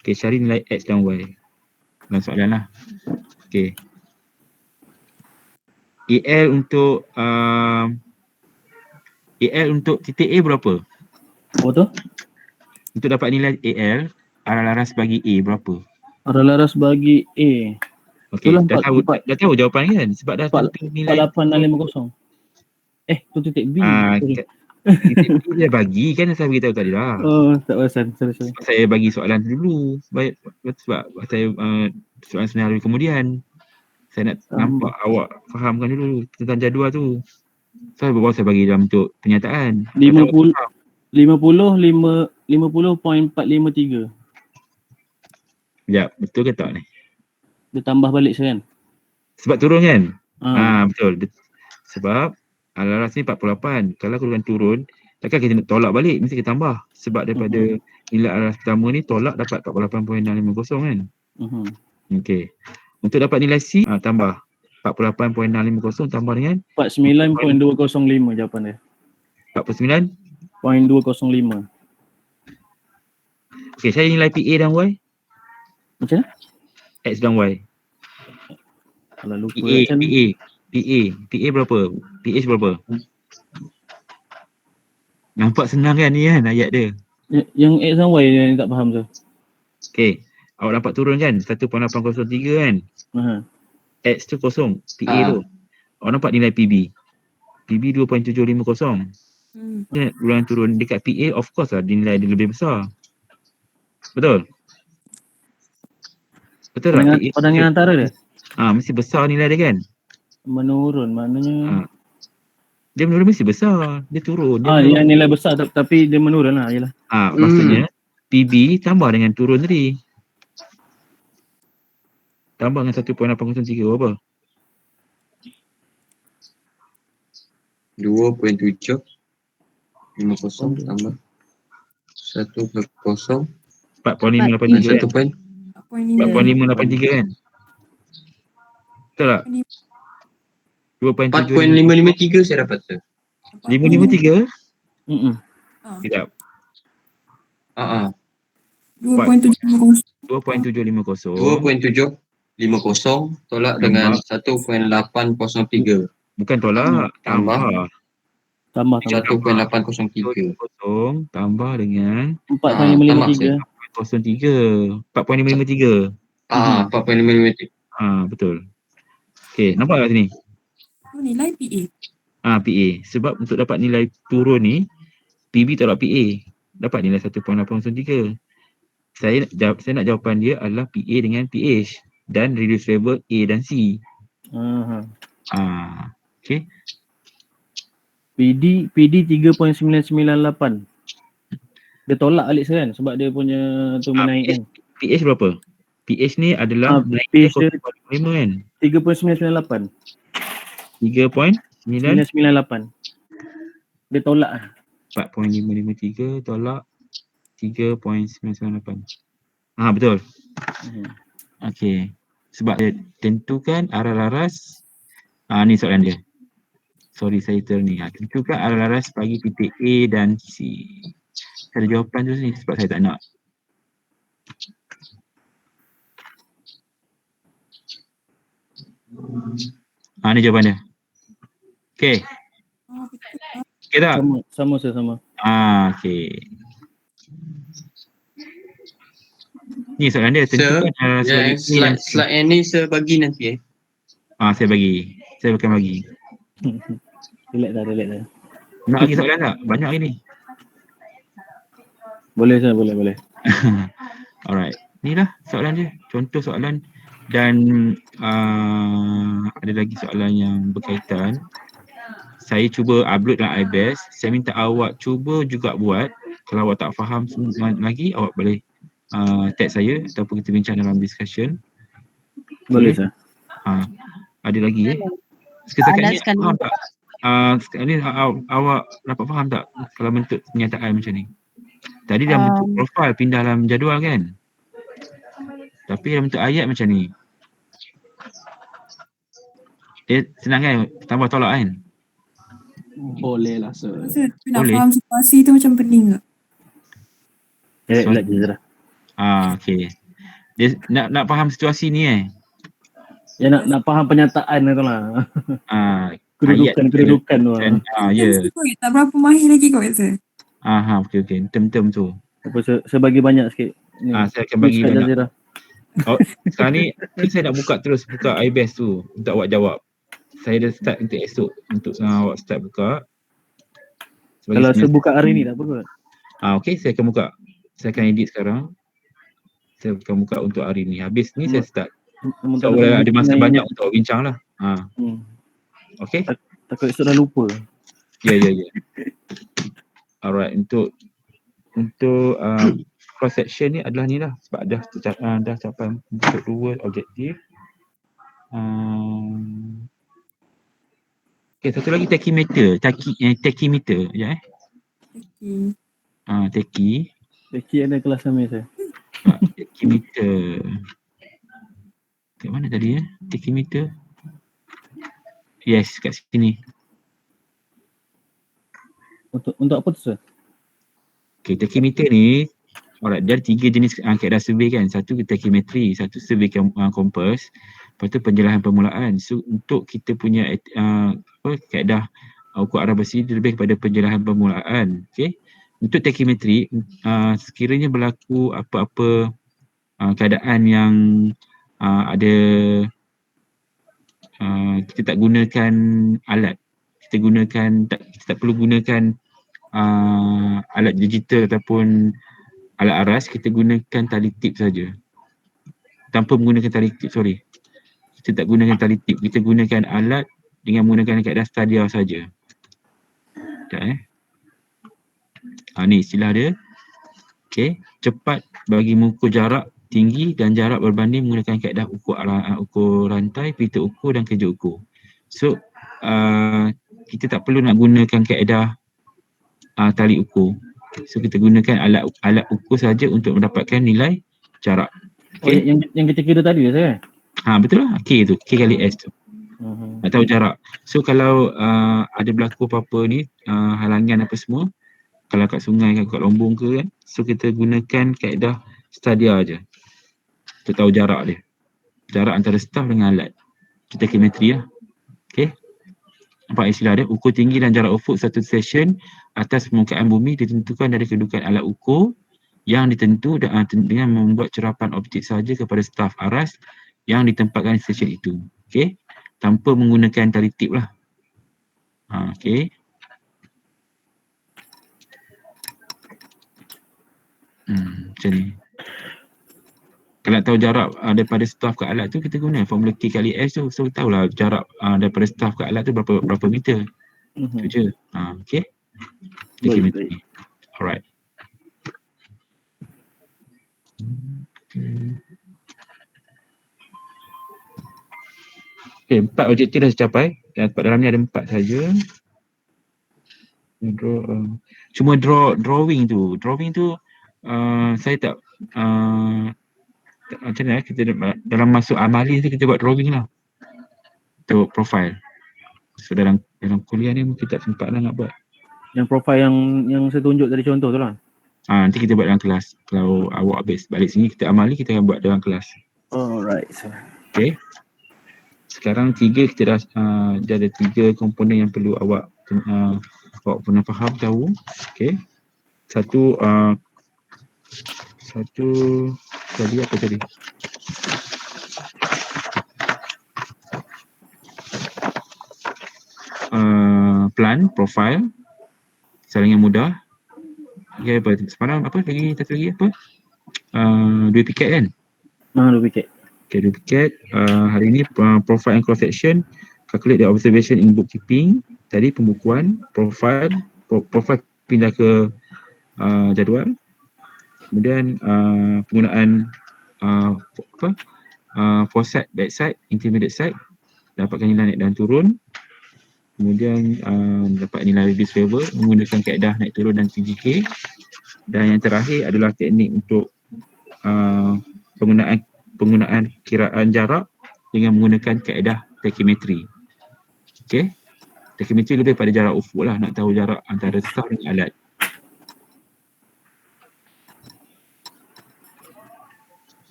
Okey, cari nilai X dan Y. Dalam soalan lah. Okey. AL untuk titik A berapa? Apa tu? Untuk dapat nilai AL, arah laras bagi A berapa? Arah laras bagi A. Okey, Itulah dah tahu jawapan kan? Sebab dah tentu nilai 48.650. Tu titik B. titik B dia bagi kan, saya beritahu tadi lah. Oh, tak perasan. Sorry. Saya bagi soalan dulu sebab saya soalan senario kemudian. Saya nak nampak awak fahamkan dulu tentang jadual tu. Baru saya bagi dalam bentuk penyataan. 50.453. Ya, betul ke tak ni? Dia tambah balik sekarang. Sebab turun kan? Betul. Sebab laras ni 48. Kalau kedudukan turun, takkan kita nak tolak balik, mesti kita tambah. Sebab daripada nilai laras pertama ni tolak dapat 48.650 kan? Okey. Untuk dapat nilai C, tambah 48.650 tambah dengan 49.205 jawapan dia. 49.205. Okey, saya nilai PA dan Y. Macam mana? X dan Y. Kalau lupa PA berapa? PH berapa? Nampak senang kan ni kan ayat dia? Yang X dan Y yang tak faham tu. Okey, awak dapat turun kan 1.803 kan? X tu kosong, PA tu. Awak nampak nilai PB. PB 2.750. Ulang turun dekat PA, of course lah nilai dia lebih besar. Betul? Betul tak? Padangan antara dia? Mesti besar nilai dia kan? Menurun maknanya. Dia menurun mesti besar. Dia turun. Yang nilai besar tapi dia menurun lah. Yalah. Maksudnya PB tambah dengan turun tadi. Tambah dengan 1.803 berapa? 2.750 tambah 1 ke 0 4.583 4.583 kan? Betul tak? 4.553 saya dapat tu. 553? Tidak. 2.750 tolak dengan 1.803. Bukan tolak, tambah 1.803 tambah dengan 4.553. 4.553. 4.553. Betul. Okey, nampak kat sini? Nilai PA. PA. Sebab untuk dapat nilai turun ni, PB tolak PA. Dapat nilai 1.803. Saya nak jawapan dia adalah PA dengan PH dan reduce level A dan C. Okey. PD 3.998. Dia tolak balik sekarang sebab dia punya tu menaik kan. PH berapa? PH ni adalah PH 0.5 kan? 3.998. 3.998. Dia tolak 4.553 tolak 3.998. Betul. Okey. Sebab dia tentukan arah laras. Ni soalan dia. Sorry saya ni. Tentukan arah laras bagi titik A dan C. Ada jawapan tu ni sebab saya tak nak. Ni jawapan dia. Okey. Okey tak? Sama. Okey. Ni soalan dia. Tentukan arah laras bagi A dan C. Slide yang ni saya bagi nanti Saya bagi. Saya akan bagi. Relax dah. Nak lagi soalan tak? Banyak lagi ni. Boleh. Alright. Ni lah soalan dia. Contoh soalan. Dan ada lagi soalan yang berkaitan. Saya cuba upload dalam iBest. Saya minta awak cuba juga buat. Kalau awak tak faham lagi, awak boleh tag saya ataupun kita bincang dalam discussion. Boleh sir. Ada lagi Setakat ni faham tak? Sekarang ni awak dapat faham tak kalau bentuk pernyataan macam ni? Tadi dalam bentuk profil pindah dalam jadual kan? Tapi dalam bentuk ayat macam ni. Dia senang kan? Tambah tolak kan? Boleh lah sir. Tapi nak Boleh. faham situasi tu macam pening ke? Relax je Zara. Okey. Dia nak faham situasi ni Ya nak faham pernyataan tu lah. Kedudukan tu lah. Ya. Tak berapa mahir lagi kot sir. Okey. Term tu. Apa saya bagi banyak sikit. Ni. Saya akan bagi Start banyak. Zara. Sekarang ni saya nak buka iBest tu untuk awak jawab. Saya dah start untuk esok untuk awak start buka. Kalau saya buka hari ni tak apa kot. Okey, saya akan buka. Saya akan edit sekarang. Saya akan buka untuk hari ni. Habis ni saya start. So, ada masa banyak untuk bincang lah. Okey. Takut esok dah lupa. Ya. Alright, untuk cross section ni adalah ni lah sebab dah capai untuk 2 objektif. Okey, satu lagi tachymeter. Tachymeter ya Okay. Teki ada kelas sama saya. Tachymeter. Kat mana tadi tachymeter? Yes, kat sini. Untuk apa tu sir? Okay, tachymeter ni dia ada 3 jenis kaedah survey kan. Satu tachymetry, satu survey kompas, lepas tu penjelasan permulaan. So untuk kita punya kaedah ukur arah bersih lebih kepada penjelasan permulaan. Okay. Untuk tachymetry, sekiranya berlaku apa-apa keadaan yang ada kita tak gunakan alat, kita tak perlu gunakan alat digital ataupun alat aras, kita gunakan tali tip saja. Tanpa menggunakan tali tip, kita tak gunakan tali tip, kita gunakan alat dengan menggunakan kaedah stadia saja. Ni istilah dia. Okey, cepat bagi mengukur jarak tinggi dan jarak berbanding menggunakan kaedah ukur rantai, pita ukur dan kerja ukur. So kita tak perlu nak gunakan kaedah tali ukur. So kita gunakan alat ukur saja untuk mendapatkan nilai jarak. Okay. Yang kita kira tadi saya. Betul lah. K tu, K kali S tu. Nak tahu jarak. So kalau ada berlaku apa-apa ni, halangan apa semua, kalau kat sungai ke kat lombong ke kan, so kita gunakan kaedah stadia aja untuk tahu jarak dia. Jarak antara staff dengan alat. Kita kilometri lah. Okay. Nampak istilah dia, ukur tinggi dan jarak ufuk satu stesen atas permukaan bumi ditentukan dari kedudukan alat ukur yang ditentu dengan membuat cerapan optik saja kepada staf aras yang ditempatkan di stesen itu. Okay. Tanpa menggunakan tali tip lah. Okay. Macam ni. Kalau nak tahu jarak daripada staf ke alat tu, kita guna formula K kali S tu. So tahulah jarak daripada staf ke alat tu berapa meter. Tu je. Okay. Baik. Alright. Okay, 4 objektif dah tercapai. Dan dalam ni ada 4 saja. Cuma drawing tu Saya tak macam mana kita dalam masuk amali tu kita buat drawing lah untuk profile. So dalam kuliah ni kita tak sempat lah nak buat. Yang profile yang saya tunjuk tadi contoh tu lah. Nanti kita buat dalam kelas. Kalau awak habis balik sini kita amali, kita akan buat dalam kelas. Alright. Okay. Sekarang kita dah ada 3 komponen yang perlu awak pernah faham, tahu. Okay. Satu tadi apa tadi? Plan, profile, saringan mudah. Okay, apa? Semalam apa lagi? Satu lagi apa? 2 piket kan? 2 piket. Okay, 2 piket. Hari ini profile and cross section, calculate the observation in bookkeeping. Tadi pembukuan, profile pindah ke jadual. Kemudian penggunaan foresight, backside, intermediate side, dapatkan nilai naik dan turun. Kemudian dapat nilai reduce favor menggunakan kaedah naik turun dan CGK. Dan yang terakhir adalah teknik untuk penggunaan kiraan jarak dengan menggunakan kaedah tachymetry. Okey. Tachymetry lebih pada jarak ufuk lah, nak tahu jarak antara staff dan alat.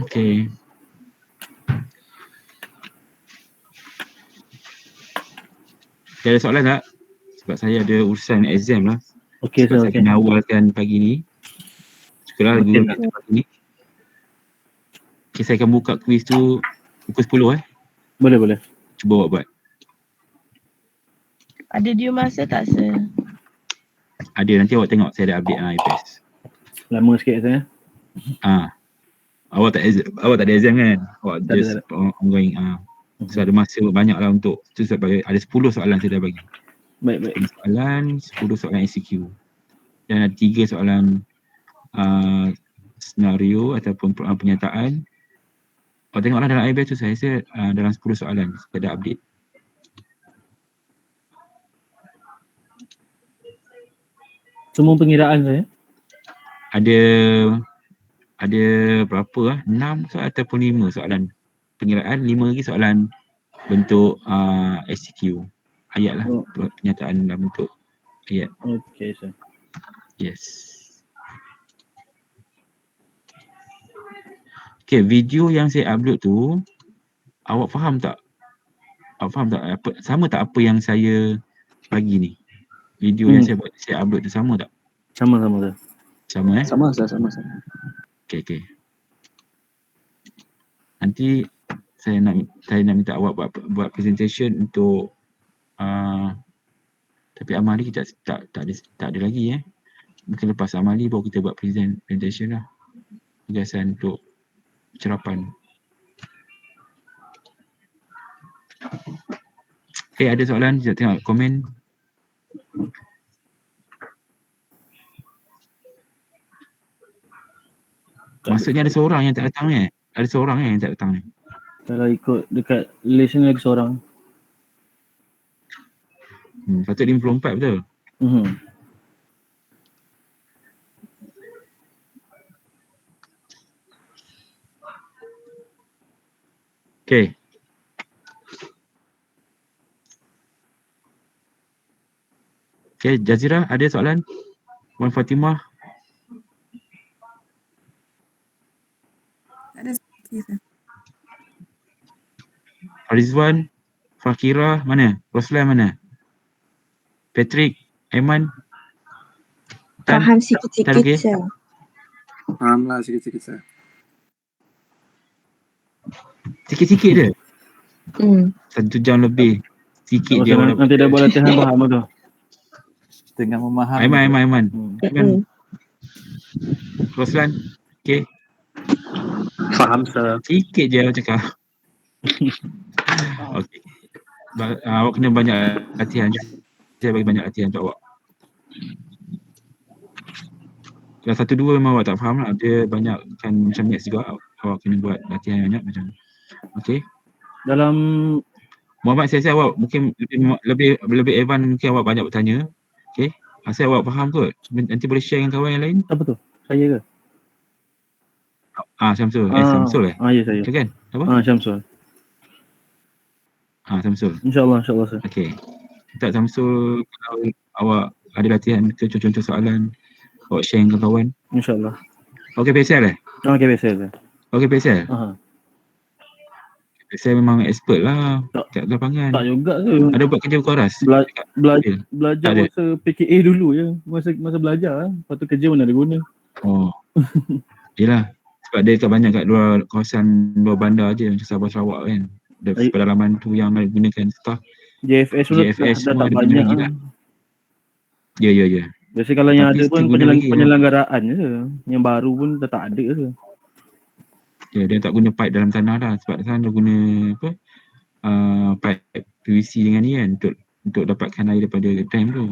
Okey. Ada soalan tak? Sebab saya ada urusan exam lah. Okey, sebab saya kena awalkan pagi ni. Syukurlah guru nak pagi ni. Okay, saya akan buka kuis tu pukul 10 Boleh. Cuba awak buat. Ada due masa tak, sir? Ada, nanti awak tengok saya ada update IPS. Lama sikit saya. Awak tak ada exam kan? Awak Tak just ada. ongoing. So ada masa banyak lah untuk tu, sebab ada 10 soalan saya dah bagi. Baik. 10 soalan MCQ. Dan ada 3 soalan senario ataupun penyataan. Awak tengoklah dalam IBS tu saya rasa dalam 10 soalan saya dah update. Semua pengiraan saya? Ada berapa lah? 6 ke ataupun 5 soalan pengiraan, 5 lagi soalan bentuk SCQ. Ayat lah, penyataan dalam bentuk ayat. Okey, sir. Yes. Okay, video yang saya upload tu, awak faham tak? Sama tak apa yang saya bagi ni? Video yang saya upload tu sama tak? Sama sir. Sama Sama. Okay. Nanti saya nak minta awak buat presentation untuk tapi amali kita tak ada lagi Mungkin lepas amali baru kita buat presentation lah. Gagasan untuk ucapan. Okay, ada soalan? Kita tengok komen. Maksudnya ada seorang yang tak datang ni? Ada seorang yang tak datang ni? Kalau ikut dekat list ni lagi seorang. Patut 54 betul? Okay. Okay, Jazira ada soalan? Wan Fatimah? Tak ada sikit. Rizwan? Fakira mana? Roslan mana? Patrick? Aiman? Faham sikit-sikit, okay? sir. Faham lah sikit-sikit saya. Sikit-sikit je? 1 jam lebih. Sikit je. Nanti dah buat latihan faham tu. Tengah memahami. Aiman. Roslan? Okay. Faham, sir. Sikit je awak cakap. Okay. Awak kena banyak latihan. Saya bagi banyak latihan untuk awak. Kalau 1-2 memang awak tak faham lah. Dia banyak kan macam maths juga. Awak kena buat latihan banyak macam. Okay. Dalam Muhammad, saya rasa awak mungkin lebih advance, mungkin awak banyak bertanya. Okey. Asal awak faham kot. Nanti boleh share dengan kawan yang lain. Apa tu? Saya ke? Syamsul. Syamsul Ya saya. Itu kan? Apa? Syamsul. Syamsul. InsyaAllah sir. Okey. Tak Syamsul, kalau awak ada latihan ke contoh soalan, awak share dengan kawan. InsyaAllah. Okey, Faisal Okey, biasa sir. Okey, Faisal. Saya memang expert lah kat lapangan. Tak juga tu. Ada buat kerja Bukaras? Belajar masa PKA dulu je. Masa belajar. Lepas tu kerja mana ada guna. Yelah. Sebab dia kat banyak kat luar kawasan, luar bandar je macam Sabah Sarawak kan. Pedalaman tu yang gunakan staff. JFS dah tak banyak lah. Ya. Biasa kalau yang ada pun penyelenggaraan je. Yang baru pun dah tak ada je. Ya, dia tak guna pipe dalam tanah dah. Sebab sana dia guna pipe PVC dengan ni kan untuk dapatkan air daripada dam tu.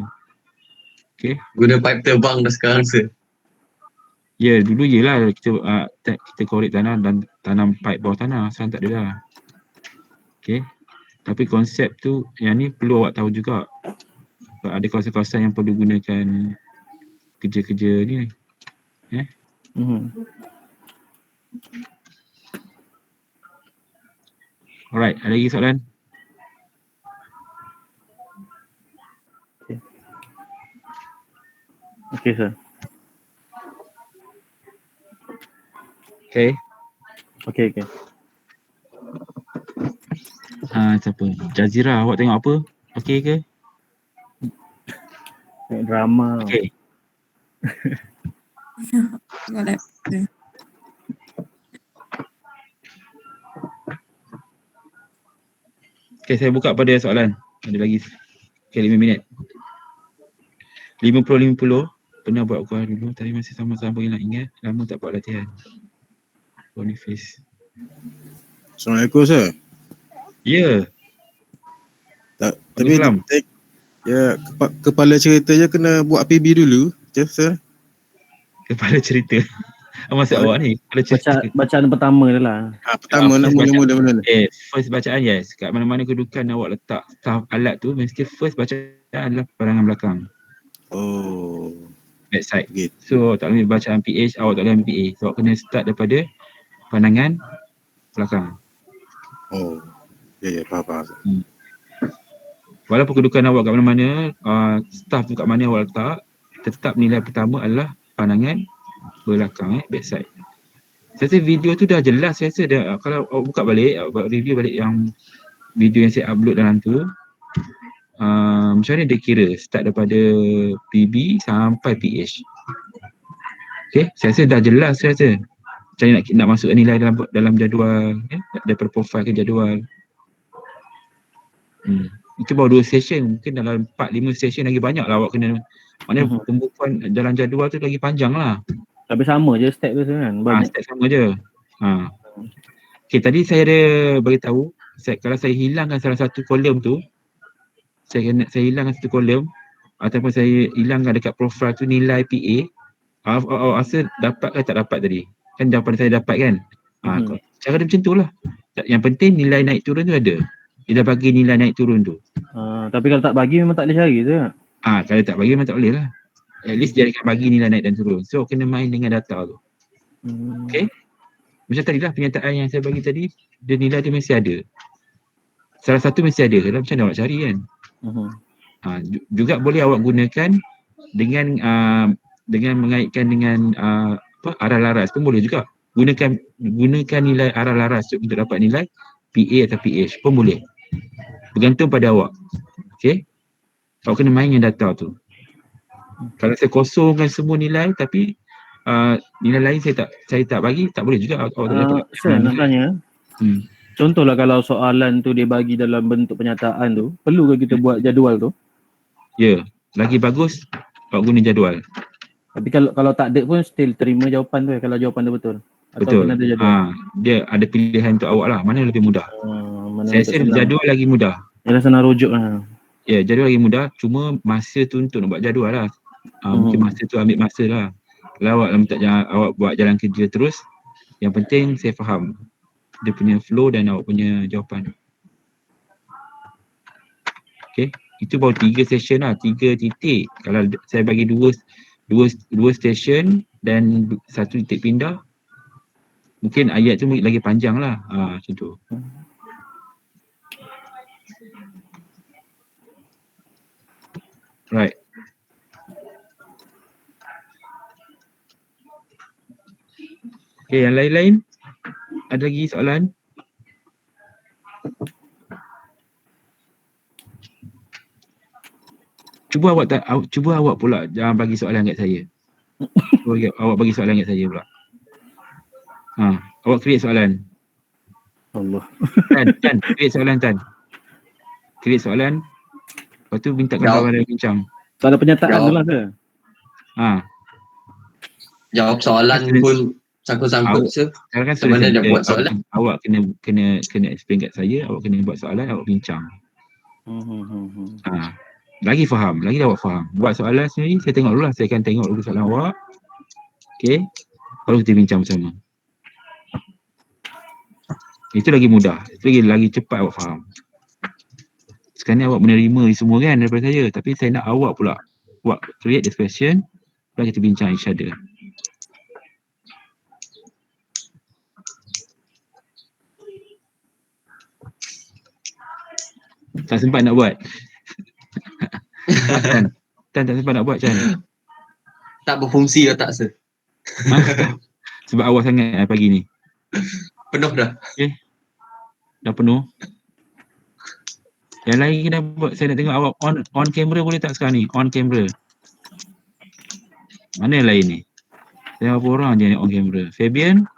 Okay. Guna pipe terbang dah sekarang sir. Ya, dulu yelah kita korek tanah dan tanam pipe bawah tanah. Sekarang tak ada dah. Okay. Tapi konsep tu yang ni perlu awak tahu juga. Ada kawasan-kawasan yang perlu gunakan kerja-kerja ni. Alright, ada lagi soalan? Okay, sir. Okay. Siapa? Jazira, awak tengok apa? Okay ke? Tengok drama. Okay. Okay, saya buka pada soalan. Ada lagi 5 minit. 50-50. Pernah buat ukuran dulu, tapi masih sama-sama nak ingat. Lama tak buat latihan. Boniface. Assalamualaikum, sir. Ya. Tapi kepala cerita je kena buat PB dulu, sir. Kepala cerita. Maksud awak ni bacaan pertama dia lah. Pertama nak mula-mula benda ni. First bacaan yes. Kat mana-mana kedudukan awak letak staff alat tu, mesti first bacaan adalah pandangan belakang. Backside. Gitu. So tak boleh bacaan PH, awak tak boleh ambil PA. So awak kena start daripada pandangan belakang. Ya, faham. Walaupun kedudukan awak kat mana-mana, staff tu kat mana awak letak, tetap nilai pertama adalah pandangan belakang, backside. Saya rasa video tu dah jelas. Saya rasa dah, kalau awak buka balik, awak review balik yang video yang saya upload dalam tu, macam mana dia kira start daripada PB sampai PH. Okay, saya rasa dah jelas. Saya rasa macam mana nak masuk nilai dalam jadual, daripada profile ke jadual. Itu baru 2 session. Mungkin dalam 4-5 session lagi banyak lah awak kena. Maknanya pembukuan dalam jadual tu lagi panjang lah. Tapi sama je step tu kan? Step sama je. Okay, tadi saya ada beritahu, kalau saya hilangkan salah satu kolom tu, saya hilangkan satu kolom ataupun saya hilangkan dekat profile tu nilai PA, awak rasa dapat ke tak dapat tadi? Kan jawapan saya dapat kan? Cara dia macam tu lah. Yang penting nilai naik turun tu ada. Dia dah bagi nilai naik turun tu. Tapi kalau tak bagi memang tak boleh cari tu. Kalau tak bagi memang tak boleh lah. At least dia akan bagi nilai naik dan turun. So kena main dengan data tu. Okay. Macam tadi lah penyataan yang saya bagi tadi, dia nilai dia mesti ada. Salah satu mesti ada. Macam mana awak cari kan? Juga boleh awak gunakan dengan mengaitkan dengan arah laras pun boleh juga. Gunakan nilai arah laras untuk dapat nilai PA atau PH pun boleh. Bergantung pada awak. Okay. Awak kena main dengan data tu. Kalau saya kosongkan semua nilai tapi nilai lain saya tak bagi, tak boleh juga awak tak dapat. Saya nak tanya. Contohlah kalau soalan tu dia bagi dalam bentuk penyataan tu, perlu ke kita buat jadual tu? Ya, lagi bagus awak guna jadual. Tapi kalau tak ada pun still terima jawapan tu kalau jawapan tu betul. Betul. Ada jadual. Dia ada pilihan untuk awak lah, mana yang lebih mudah. Saya rasa jadual lagi mudah. Dia senang rujuk lah. Ya, jadual lagi mudah, cuma masa tu untuk nak buat jadual lah. Mungkin masa tu ambil masa lah. Kalau awak buat jalan kerja terus, yang penting saya faham dia punya flow dan awak punya jawapan. Okay, itu baru 3 session lah, 3 titik. Kalau saya bagi dua session dan 1 titik pindah, mungkin ayat tu lagi panjang lah. Macam tu. Right. Okay, yang lain-lain? Ada lagi soalan? Cuba awak pula jangan bagi soalan kat saya. Awak bagi soalan kat saya pula. Awak create soalan. Allah. Tan, create soalan Tan. Create soalan. Lepas tu minta kawan-kawan bincang. Tak ada penyataan tu lah ke? Jawab soalan pun sangkut-sangkut se. Sekarang kan Macam mana dia buat soalan? Awak kena explain kat saya, awak kena buat soalan, awak bincang. Lagi faham, lagi awak faham. Buat soalan sendiri, saya tengok dulu lah. Saya akan tengok dulu soalan awak. Okay. Baru kita bincang bersama. Itu lagi mudah. Itu lagi cepat awak faham. Sekarang ni awak menerima semua kan daripada saya. Tapi saya nak awak pula buat create this question. Lalu kita bincang each other. Tak sempat nak buat. Tan tak sempat nak buat macam mana? Tak berfungsi otak se. Sebab awal sangat pagi ni. Penuh dah. Okay. Dah penuh. Yang lain kita buat, saya nak tengok awak on camera boleh tak sekarang ni? On camera. Mana yang lain ni? Saya berapa orang je ni on camera? Fabian?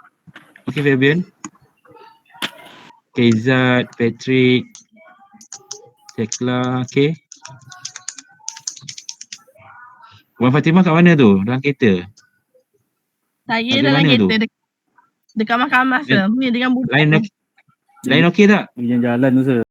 Okay Fabian. Kezat, Patrick, Tekla, okay. Wan Fatimah kat mana tu? Dalam kereta? Saya dalam kereta dekat mahkamah sir. Ni dengan budak. Lain okey tak? Pergi jalan tu sir.